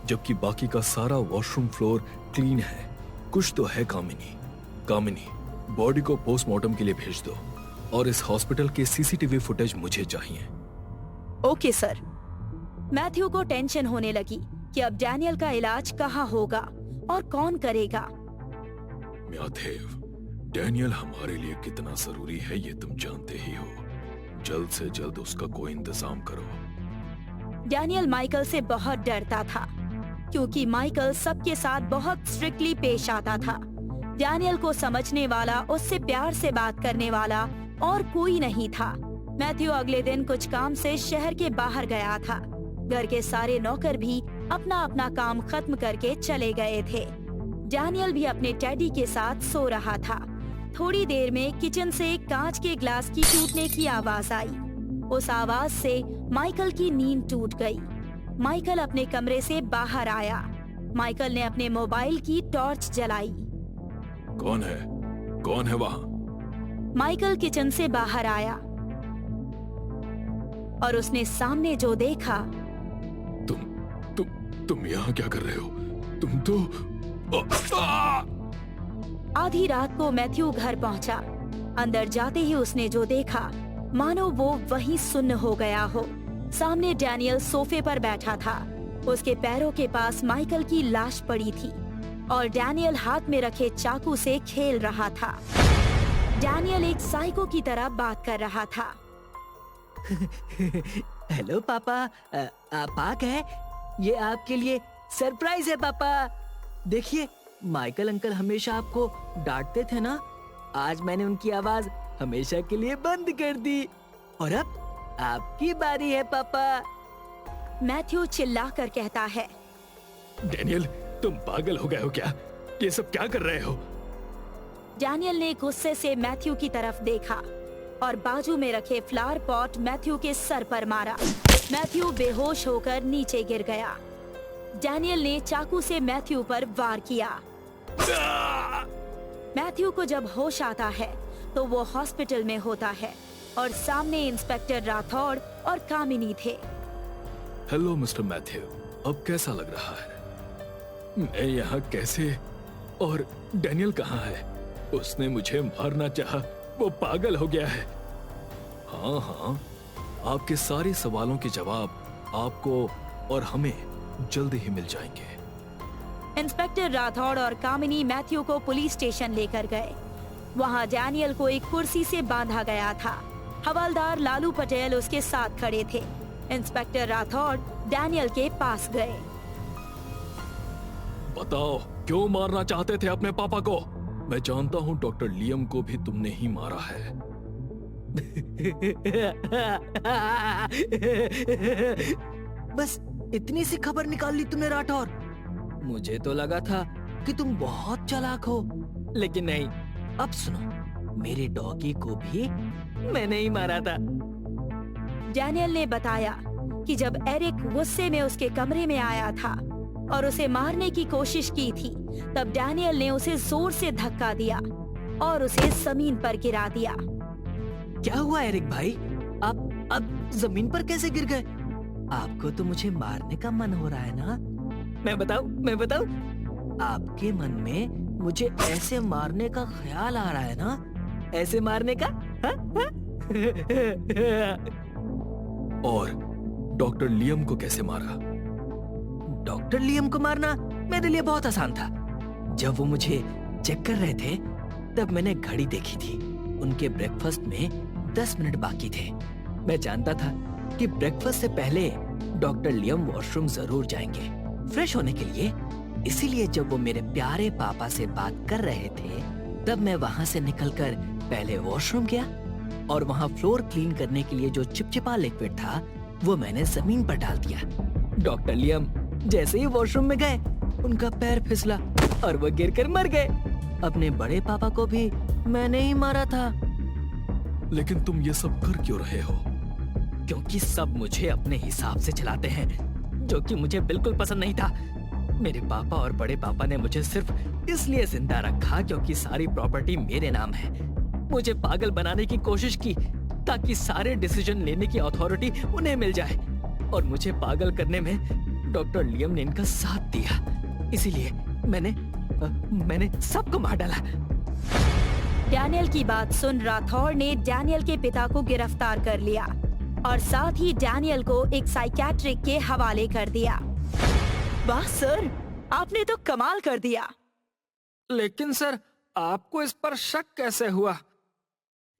जबकि बाकी का सारा वॉशरूम फ्लोर क्लीन है? कुछ तो है। कामिनी, बॉडी को पोस्टमार्टम के लिए भेज दो और इस हॉस्पिटल के सीसीटीवी फुटेज मुझे चाहिए। Okay sir. मैथ्यू को टेंशन होने लगी कि अब डैनियल का इलाज कहाँ होगा और कौन करेगा। मैथ्यू, डैनियल हमारे लिए कितना जरूरी है ये तुम जानते ही हो। जल्द से जल्द उसका कोई इंतजाम करो। डैनियल माइकल से बहुत डरता था, क्योंकि माइकल सबके साथ बहुत स्ट्रिक्टली पेश आता था। डैनियल को समझने वाला, उससे प्यार से बात करने वाला और कोई नहीं था। मैथ्यू अगले दिन कुछ काम से शहर के बाहर गया था। घर के सारे नौकर भी अपना अपना काम खत्म करके चले गए थे। डैनियल भी अपने टेडी के साथ सो रहा था। थोड़ी देर में किचन से एक कांच के ग्लास की टूटने की आवाज आई। उस आवाज से माइकल की नींद टूट गई। माइकल अपने कमरे से बाहर आया। माइकल ने अपने मोबाइल की टॉर्च जलाई। कौन है वहाँ? माइकल किचन से बाहर आया और उसने सामने जो देखा। तुम यहाँ क्या कर रहे हो? तुम तो आधी रात को मैथ्यू घर पहुंचा। अंदर जाते ही उसने जो देखा, मानो वो वहीं सुन्न हो गया हो। सामने डैनियल सोफे पर बैठा था। उसके पैरों के पास माइकल की लाश पड़ी थी और डैनियल हाथ में रखे चाकू से खेल रहा था। डैनियल एक साइको की तरह बात कर रहा था। हेलो पापा, आप आ गए? ये आपके लिए सरप्राइज है पापा। देखिए, माइकल अंकल हमेशा आपको डांटते थे ना, आज मैंने उनकी आवाज हमेशा के लिए बंद कर दी और अब आपकी बारी है पापा। मैथ्यू चिल्लाकर कहता है। डैनियल, तुम पागल हो गए हो क्या? ये सब क्या कर रहे हो? डैनियल ने गुस्से से मैथ्यू की तरफ देखा और बाजू में रखे फ्लावर पॉट मैथ्यू के सर पर मारा। मैथ्यू बेहोश होकर नीचे गिर गया। डैनियल ने चाकू से मैथ्यू पर वार किया। मैथ्यू को जब होश आता है तो वो हॉस्पिटल में होता है और सामने इंस्पेक्टर राठौड़ और कामिनी थे। हेलो मिस्टर मैथ्यू, अब कैसा लग रहा है? मैं यहाँ कैसे? और डैनियल कहाँ है? उसने मुझे मारना चाहा, वो पागल हो गया है। हाँ, आपके सारे सवालों के जवाब आपको और हमें जल्दी ही मिल जाएंगे। इंस्पेक्टर राठौड़ और कामिनी मैथ्यू को पुलिस स्टेशन लेकर गए। वहाँ डैनियल को एक कुर्सी से बांधा गया था। हवलदार लालू पटेल उसके साथ खड़े थे। इंस्पेक्टर राठौड़ डैनियल के पास गए। बताओ, क्यों मारना चाहते थे अपने पापा को? मैं जानता हूँ डॉक्टर लियम को भी तुमने ही मारा है। बस इतनी सी खबर निकाल ली तुमने राठौर। मुझे तो लगा था कि तुम बहुत चालाक हो, लेकिन नहीं। अब सुनो, मेरे डॉगी को भी मैंने ही मारा था। डैनियल ने बताया कि जब एरिक गुस्से में उसके कमरे में आया था और उसे मारने की कोशिश की थी, तब डैनियल ने उसे जोर से धक्का दिया और उसे जमीन पर गिरा दिया। क्या हुआ एरिक भाई? आप जमीन पर कैसे गिर गए? आपको तो मुझे मारने का मन हो रहा है ना? मैं बताऊं? आपके मन में मुझे ऐसे मारने का ख्याल आ रहा है ना? ऐसे मारने का? और डॉक्टर लियम को कैसे मारा? डॉक्टर लियम को मारना मेरे लिए बहुत आसान था। जब वो मुझे चेक कर रहे थे, तब मैंने घड़ी देखी थी। उनके ब्रेकफास्ट में 10 मिनट बाकी थे। मैं जानता था कि ब्रेकफास्ट से पहले डॉक्टर लियम वॉशरूम जरूर जाएंगे, फ्रेश होने के लिए। इसीलिए जब वो मेरे प्यारे पापा से बात कर रहे थे, तब मैं वहाँ से निकलकर पहले वॉशरूम गया और वहाँ फ्लोर क्लीन करने के लिए जो चिपचिपा लिक्विड था, वो मैंने जमीन पर डाल दिया। डॉक्टर लियम जैसे ही वॉशरूम में गए, उनका पैर फिसला और वो गिरकर मर गए। अपने बड़े पापा को भी मैंने ही मारा था। लेकिन तुम ये सब कर क्यों रहे हो? क्योंकि सब मुझे अपने हिसाब से चलाते हैं, जो कि मुझे बिल्कुल पसंद नहीं था। मेरे पापा और बड़े पापा ने मुझे सिर्फ इसलिए जिंदा रखा क्योंकि सारी प्रॉपर्टी मेरे नाम है। मुझे पागल बनाने की कोशिश की ताकि सारे डिसीजन लेने की अथॉरिटी उन्हें मिल जाए, और मुझे पागल करने में डॉक्टर लियम ने इनका साथ दिया। इसीलिए मैंने सबको मार डाला। डैनियल की बात सुन राठौड़ ने डैनियल के पिता को गिरफ्तार कर लिया और साथ ही डैनियल को एक साइकियाट्रिक के हवाले कर दिया। वाह सर, आपने तो कमाल कर दिया। लेकिन सर, आपको इस पर शक कैसे हुआ?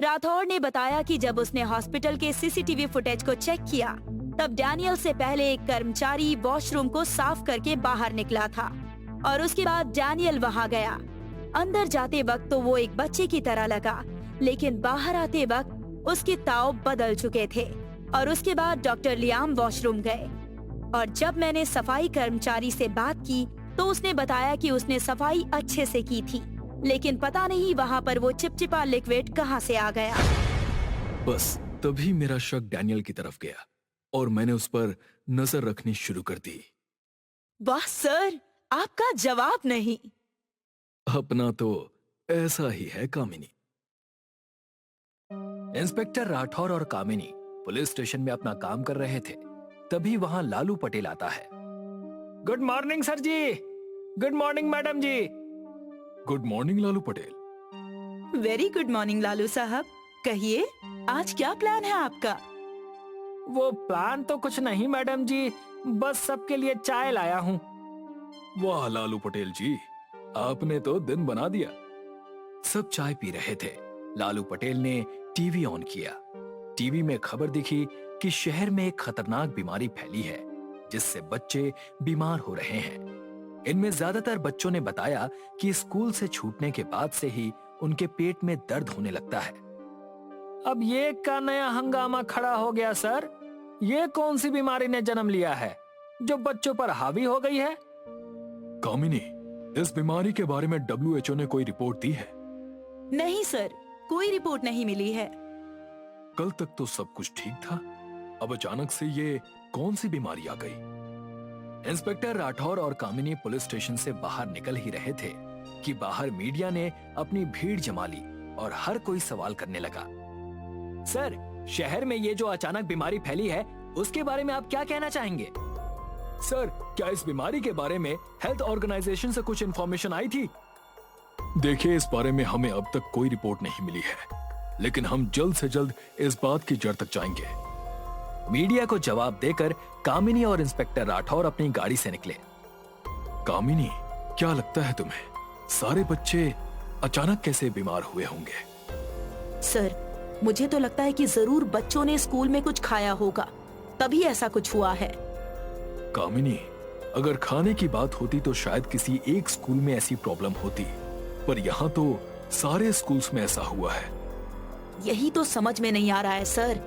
राठौड़ ने बताया कि जब उसने हॉस्पिटल के सीसीटीवी फुटेज को चेक किया, तब डैनियल से पहले एक कर्मचारी वॉशरूम को साफ करके बाहर निकला था और उसके बाद डैनियल वहां गया। अंदर जाते वक्त तो वो एक बच्चे की तरह लगा, लेकिन बाहर आते वक्त उसके ताव बदल चुके थे। और उसके बाद डॉक्टर लियाम वॉशरूम गए और जब मैंने सफाई कर्मचारी से बात की तो उसने बताया कि उसने सफाई अच्छे से की थी, लेकिन पता नहीं वहाँ पर वो चिपचिपा लिक्विड कहाँ से आ गया। बस तभी मेरा शक डैनियल की तरफ गया और मैंने उस पर नजर रखनी शुरू कर दी। वाह सर, आपका जवाब नहीं। अपना तो ऐसा ही है कामिनी। इंस्पेक्टर राठौर और कामिनी पुलिस स्टेशन में अपना काम कर रहे थे, तभी वहां लालू पटेल आता है। Good morning sir ji. Good morning madam ji. Good morning Lalu Patel. Very good morning Lalu साहब। कहिए, आज क्या प्लान है आपका? वो प्लान तो कुछ नहीं मैडम जी, बस सबके लिए चाय लाया हूँ। वाह लालू पटेल जी, आपने तो दिन बना दिया। सब चाय पी रहे थे। लालू पटेल ने टीवी ऑन किया। टीवी में खबर दिखी कि शहर में एक खतरनाक बीमारी फैली है, जिससे बच्चे बीमार हो रहे हैं। इनमें ज्यादातर बच्चों ने बताया कि स्कूल से छूटने के बाद से ही उनके पेट में दर्द होने लगता है। अब ये क्या नया हंगामा खड़ा हो गया सर? ये कौन सी बीमारी ने जन्म लिया है जो बच्चों पर हावी हो गई है? कामिनी, इस बीमारी के बारे में WHO ने कोई रिपोर्ट दी है? नहीं सर, कोई रिपोर्ट नहीं मिली है। कल तक तो सब कुछ ठीक था, अब अचानक से ये कौन सी बीमारी आ गई? इंस्पेक्टर राठौर और कामिनी पुलिस स्टेशन से बाहर निकल ही रहे थे कि बाहर मीडिया ने अपनी भीड़ जमा ली और हर कोई सवाल करने लगा। सर, शहर में ये जो अचानक बीमारी फैली है, उसके बारे में आप क्या कहना चाहेंगे? सर, क्या इस बीमारी के बारे में हेल्थ ऑर्गेनाइजेशन से कुछ इंफॉर्मेशन आई थी? देखिए, इस बारे में हमें अब तक कोई रिपोर्ट नहीं मिली है, लेकिन हम जल्द से जल्द इस बात की जड़ तक जाएंगे। मीडिया को जवाब देकर कामिनी और इंस्पेक्टर राठौर अपनी गाड़ी से निकले। कामिनी, क्या लगता है तुम्हें, सारे बच्चे अचानक कैसे बीमार हुए होंगे? सर, मुझे तो लगता है कि जरूर बच्चों ने स्कूल में कुछ खाया होगा, तभी ऐसा कुछ हुआ है। कामिनी, अगर खाने की बात होती तो शायद किसी एक स्कूल में ऐसी प्रॉब्लम होती, पर यहाँ तो सारे स्कूल्स में ऐसा हुआ है। यही तो समझ में नहीं आ रहा है सर,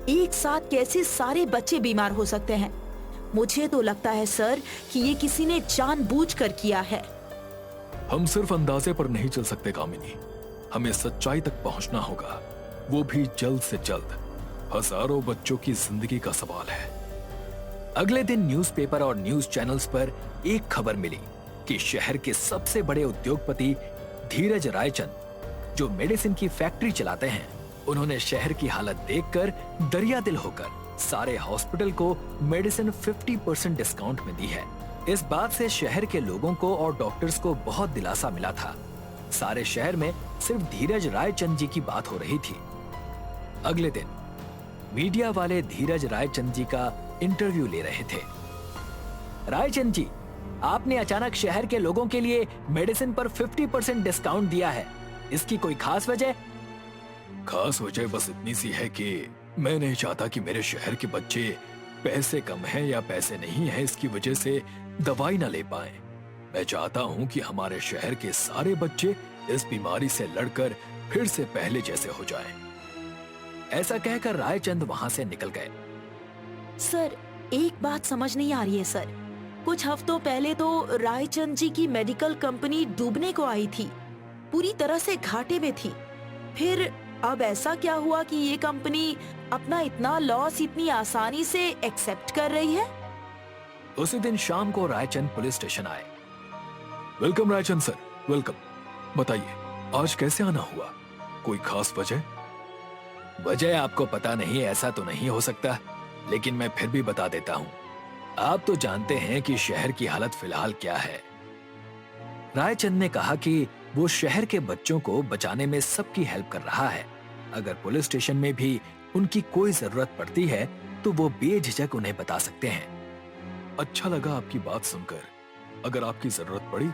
एक साथ कैसे सारे बच्चे बीमार हो सकते हैं। मुझे तो लगता है सर कि ये किसी ने जानबूझकर किया है। हम सिर्फ अंदाजे पर नहीं चल सकते कामिनी, हमें सच्चाई तक पहुंचना होगा, वो भी जल्द से जल्द। हजारों बच्चों की जिंदगी का सवाल है। अगले दिन न्यूज़पेपर और न्यूज चैनल्स पर एक खबर मिली कि शहर के सबसे बड़े उद्योगपति धीरज रायचंद, जो मेडिसिन की फैक्ट्री चलाते हैं, उन्होंने शहर की हालत देखकर दरियादिल होकर सारे हॉस्पिटल को मेडिसिन 50% डिस्काउंट में दी है। इस बात से शहर के लोगों को और डॉक्टर्स को बहुत दिलासा मिला था। सारे शहर में सिर्फ धीरज रायचंद जी की बात हो रही थी। अगले दिन मीडिया वाले धीरज रायचंद जी का इंटरव्यू ले रहे थे। रायचंद जी, आपने अचानक शहर के लोगों के लिए मेडिसिन पर 50% डिस्काउंट दिया है, इसकी कोई खास वजह? खास वजह बस इतनी सी है कि मैं नहीं चाहता कि मेरे शहर के बच्चे पैसे कम हैं या पैसे नहीं हैं इसकी वजह से दवाई ना ले पाएं। मैं चाहता हूं कि हमारे शहर के सारे बच्चे इस बीमारी से लड़कर फिर से पहले जैसे हो जाएं। ऐसा कहकर रायचंद वहां से निकल गए। सर, एक बात समझ नहीं आ रही है सर। कुछ हफ्तों पहले तो रायचंद जी की मेडिकल कंपनी डूबने को आई थी, पूरी तरह से घाटे में थी। फिर अब ऐसा क्या हुआ कि ये कंपनी अपना इतना लॉस इतनी आसानी से एक्सेप्ट कर रही है? उसी दिन शाम को रायचंद पुलिस स्टेशन आए। Welcome Raichand sir, welcome. बताइए, आज कैसे आना हुआ? कोई खास वजह? वजह आपको पता नहीं ऐसा तो नहीं हो सकता, लेकिन मैं फिर भी बता देता हूँ। आप तो जानते हैं कि शहर की हालत फिलहाल क्या है। रायचंद ने कहा कि वो शहर के बच्चों को बचाने में सबकी हेल्प कर रहा है। अगर पुलिस स्टेशन में भी उनकी कोई जरूरत पड़ती है तो वो बेझिझक उन्हें बता सकते हैं। अच्छा लगा आपकी बात सुनकर। अगर आपकी जरूरत पड़ी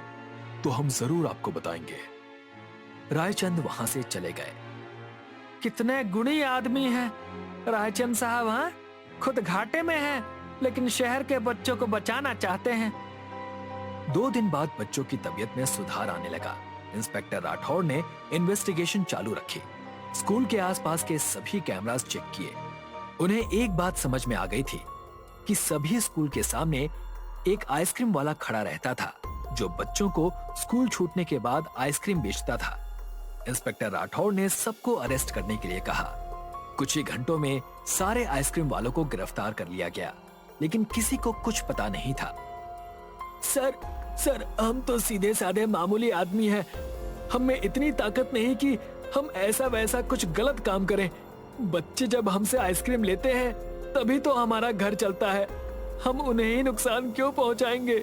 तो हम जरूर आपको बताएंगे। रायचंद वहां से चले गए। कितने गुणी आदमी हैं रायचंद साहब। हाँ, खुद घाटे में हैं, लेकिन शहर के बच्चों को बचाना चाहते हैं। 2 दिन बाद बच्चों की तबीयत में सुधार आने लगा। इंस्पेक्टर राठौर ने इन्वेस्टिगेशन चालू रखी। स्कूल के आसपास के सभी कैमरास चेक किए। उन्हें एक बात समझ में आ गई थी कि सभी स्कूल के सामने एक आइसक्रीम वाला खड़ा रहता था, जो बच्चों को स्कूल छूटने के बाद आइसक्रीम बेचता था। इंस्पेक्टर राठौर ने सबको अरेस्ट करने के लिए कहा। कुछ ही घंटों में सारे आइसक्रीम वालों को गिरफ्तार कर लिया गया, लेकिन किसी को कुछ पता नहीं था। सर, हम तो सीधे साधे मामूली आदमी हैं। हम में इतनी ताकत नहीं कि हम ऐसा वैसा कुछ गलत काम करें। बच्चे जब हमसे आइसक्रीम लेते हैं तभी तो हमारा घर चलता है। हम उन्हें ही नुकसान क्यों पहुंचाएंगे?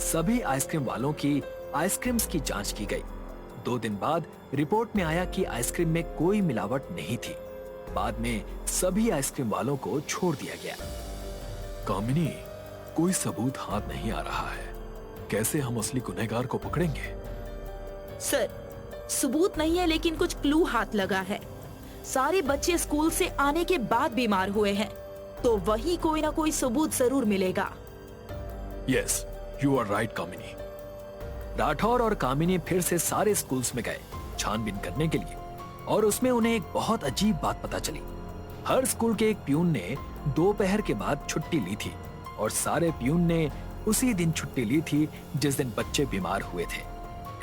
सभी आइसक्रीम वालों की आइसक्रीम्स की जांच की गई। 2 दिन बाद रिपोर्ट में आया कि आइसक्रीम में कोई मिलावट नहीं थी। बाद में सभी आइसक्रीम वालों को छोड़ दिया गया। कामिनी, कोई सबूत हाथ नहीं आ रहा है। कैसे हम असली गुनहगार को पकड़ेंगे? सर, सबूत नहीं है, लेकिन कुछ क्लू हाथ लगा है। सारे बच्चे स्कूल से आने के बाद बीमार हुए हैं, तो वही कोई ना कोई सबूत जरूर मिलेगा। यस, यू आर राइट कामिनी। राठौर और कामिनी फिर से सारे स्कूल्स में गए छानबीन करने के लिए, और उसमें उन्हें एक बहुत अजीब बात पता चली। हर स्कूल के एक प्यून ने दोपहर के बाद छुट्टी ली थी, और सारे प्यून ने उसी दिन छुट्टी ली थी जिस दिन बच्चे बीमार हुए थे।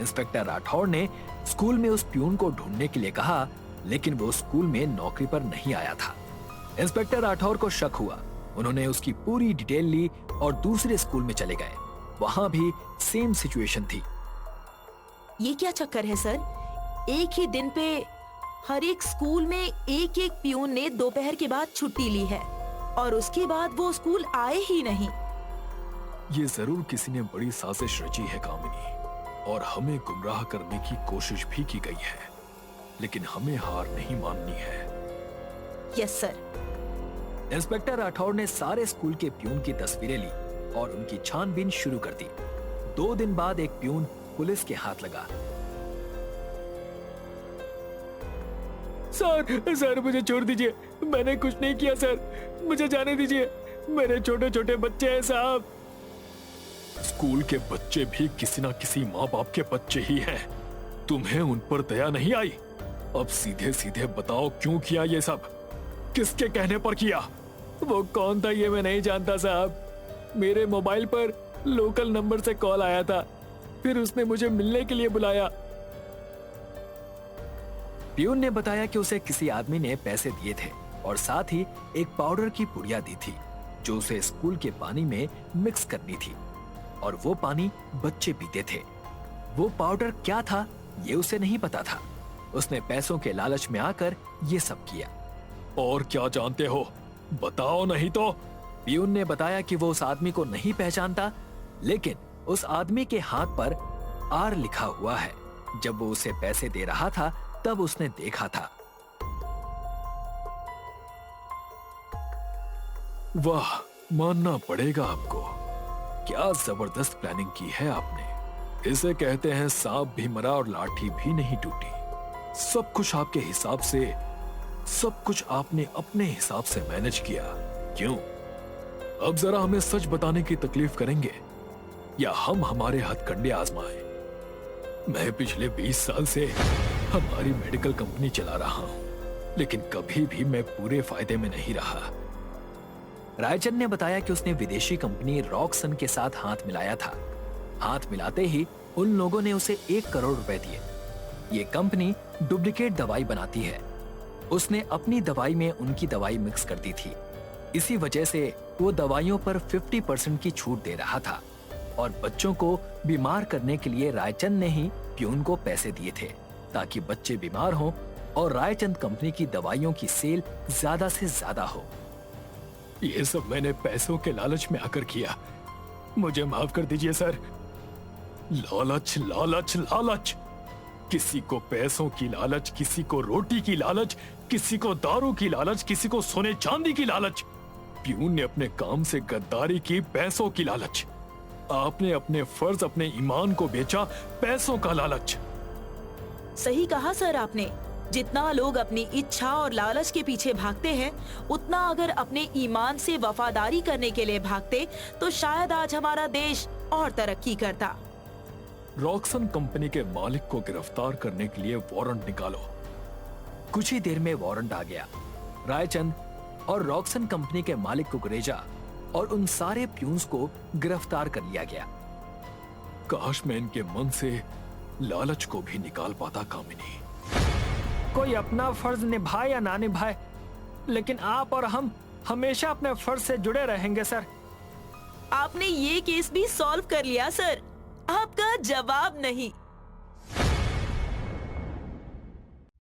इंस्पेक्टर राठौर ने स्कूल में उस प्यून को ढूंढने के लिए कहा, लेकिन वो स्कूल में नौकरी पर नहीं आया था। इंस्पेक्टर राठौर को शक हुआ। उन्होंने उसकी पूरी डिटेल ली और दूसरे स्कूल में चले गए। वहां भी सेम सिचुएशन थी। ये क्या चक्कर है सर? एक ही दिन पे हर एक स्कूल में एक एक प्यून ने दोपहर के बाद छुट्टी ली है, और उसके बाद वो स्कूल आए ही नहीं। ये जरूर किसी ने बड़ी साजिश रची है कामिनी, और हमें गुमराह करने की कोशिश भी की गई है, लेकिन हमें हार नहीं माननी है। Yes sir. इंस्पेक्टर राठौर ने सारे स्कूल के प्यून की तस्वीरें ली और उनकी छानबीन शुरू कर दी। 2 दिन बाद एक प्यून पुलिस के हाथ लगा। सर मुझे छोड़ दीजिए, मैंने कुछ नहीं किया सर, मुझे जाने दीजिए, मेरे छोटे छोटे बच्चे हैं साहब। स्कूल के बच्चे भी किसी ना किसी माँ बाप के बच्चे ही हैं। तुम्हें उन पर दया नहीं आई? अब सीधे सीधे बताओ क्यों किया ये सब, किसके कहने पर किया? वो कौन था ये मैं नहीं जानता साहब। मेरे मोबाइल पर लोकल नंबर से कॉल आया था, फिर उसने मुझे मिलने के लिए बुलाया। प्यून ने बताया कि उसे किसी आदमी ने पैसे दिए थे और साथ ही एक पाउडर की पुड़िया दी थी जो उसे स्कूल के पानी में मिक्स करनी थी और वो पानी बच्चे पीते थे। वो पाउडर क्या था ये उसे नहीं पता था। उसने पैसों के लालच में आकर ये सब किया। और क्या जानते हो, बताओ नहीं तो। प्यून ने बताया कि वो उस आदमी को नहीं पहचानता, लेकिन उस आदमी के हाथ पर आर लिखा हुआ है। जब वो उसे पैसे दे रहा था तब उसने देखा था। वाह, मानना पड़ेगा आपको, क्या जबरदस्त प्लानिंग की है आपने। इसे कहते हैं सांप भी मरा और लाठी भी नहीं टूटी। सब कुछ आपके हिसाब से, सब कुछ आपने अपने हिसाब से मैनेज किया। क्यों? अब जरा हमें सच बताने की तकलीफ करेंगे या हम हमारे हथकंडे आजमाएं? मैं पिछले 20 साल से हमारी मेडिकल कंपनी चला रहा हूं, लेकिन कभी भी मैं पूरे फायदे में नहीं रहा। रायचंद ने बताया कि उसने विदेशी कंपनी रॉकसन के साथ हाथ मिलाया था। हाथ मिलाते ही उन लोगों ने उसे 1 करोड़ रुपए दिए। ये कंपनी डुप्लीकेट दवाई बनाती है। उसने अपनी दवाई में उनकी दवाई मिक्स कर दी थी। इसी वजह से वो दवाइयों पर 50% की छूट दे रहा था और बच्चों को बीमार करने के लिए रायचंद ने ही प्यून को पैसे दिए थे ताकि बच्चे बीमार हों और रायचंद कंपनी की दवाइयों की सेल ज्यादा से ज्यादा हो। ये सब मैंने पैसों के लालच में आकर किया, मुझे माफ कर दीजिए सर। लालच लालच लालच, किसी को पैसों की लालच, किसी को रोटी की लालच, किसी को दारू की लालच, किसी को सोने चांदी की लालच। प्यून ने अपने काम से गद्दारी की, पैसों की लालच। आपने अपने फर्ज, अपने ईमान को बेचा पैसों का लालच। सही कहा सर आपने। जितना लोग अपनी इच्छा और लालच के पीछे भागते हैं, उतना अगर अपने ईमान से वफादारी करने के लिए भागते तो शायद आज हमारा देश और तरक्की करता। रॉकसन कंपनी के मालिक को गिरफ्तार करने के लिए वारंट निकालो। कुछ ही देर में वारंट आ गया। रायचंद और रॉकसन कंपनी के मालिक कुकरेजा और उन सारे प्यून्स को गिरफ्तार कर लिया गया। काश मैं इनके मन से लालच को भी निकाल पाता कामिनी। कोई अपना फर्ज निभाए या ना निभाए, लेकिन आप और हम हमेशा अपने फर्ज से जुड़े रहेंगे सर। आपने ये केस भी सॉल्व कर लिया सर। आपका जवाब नहीं।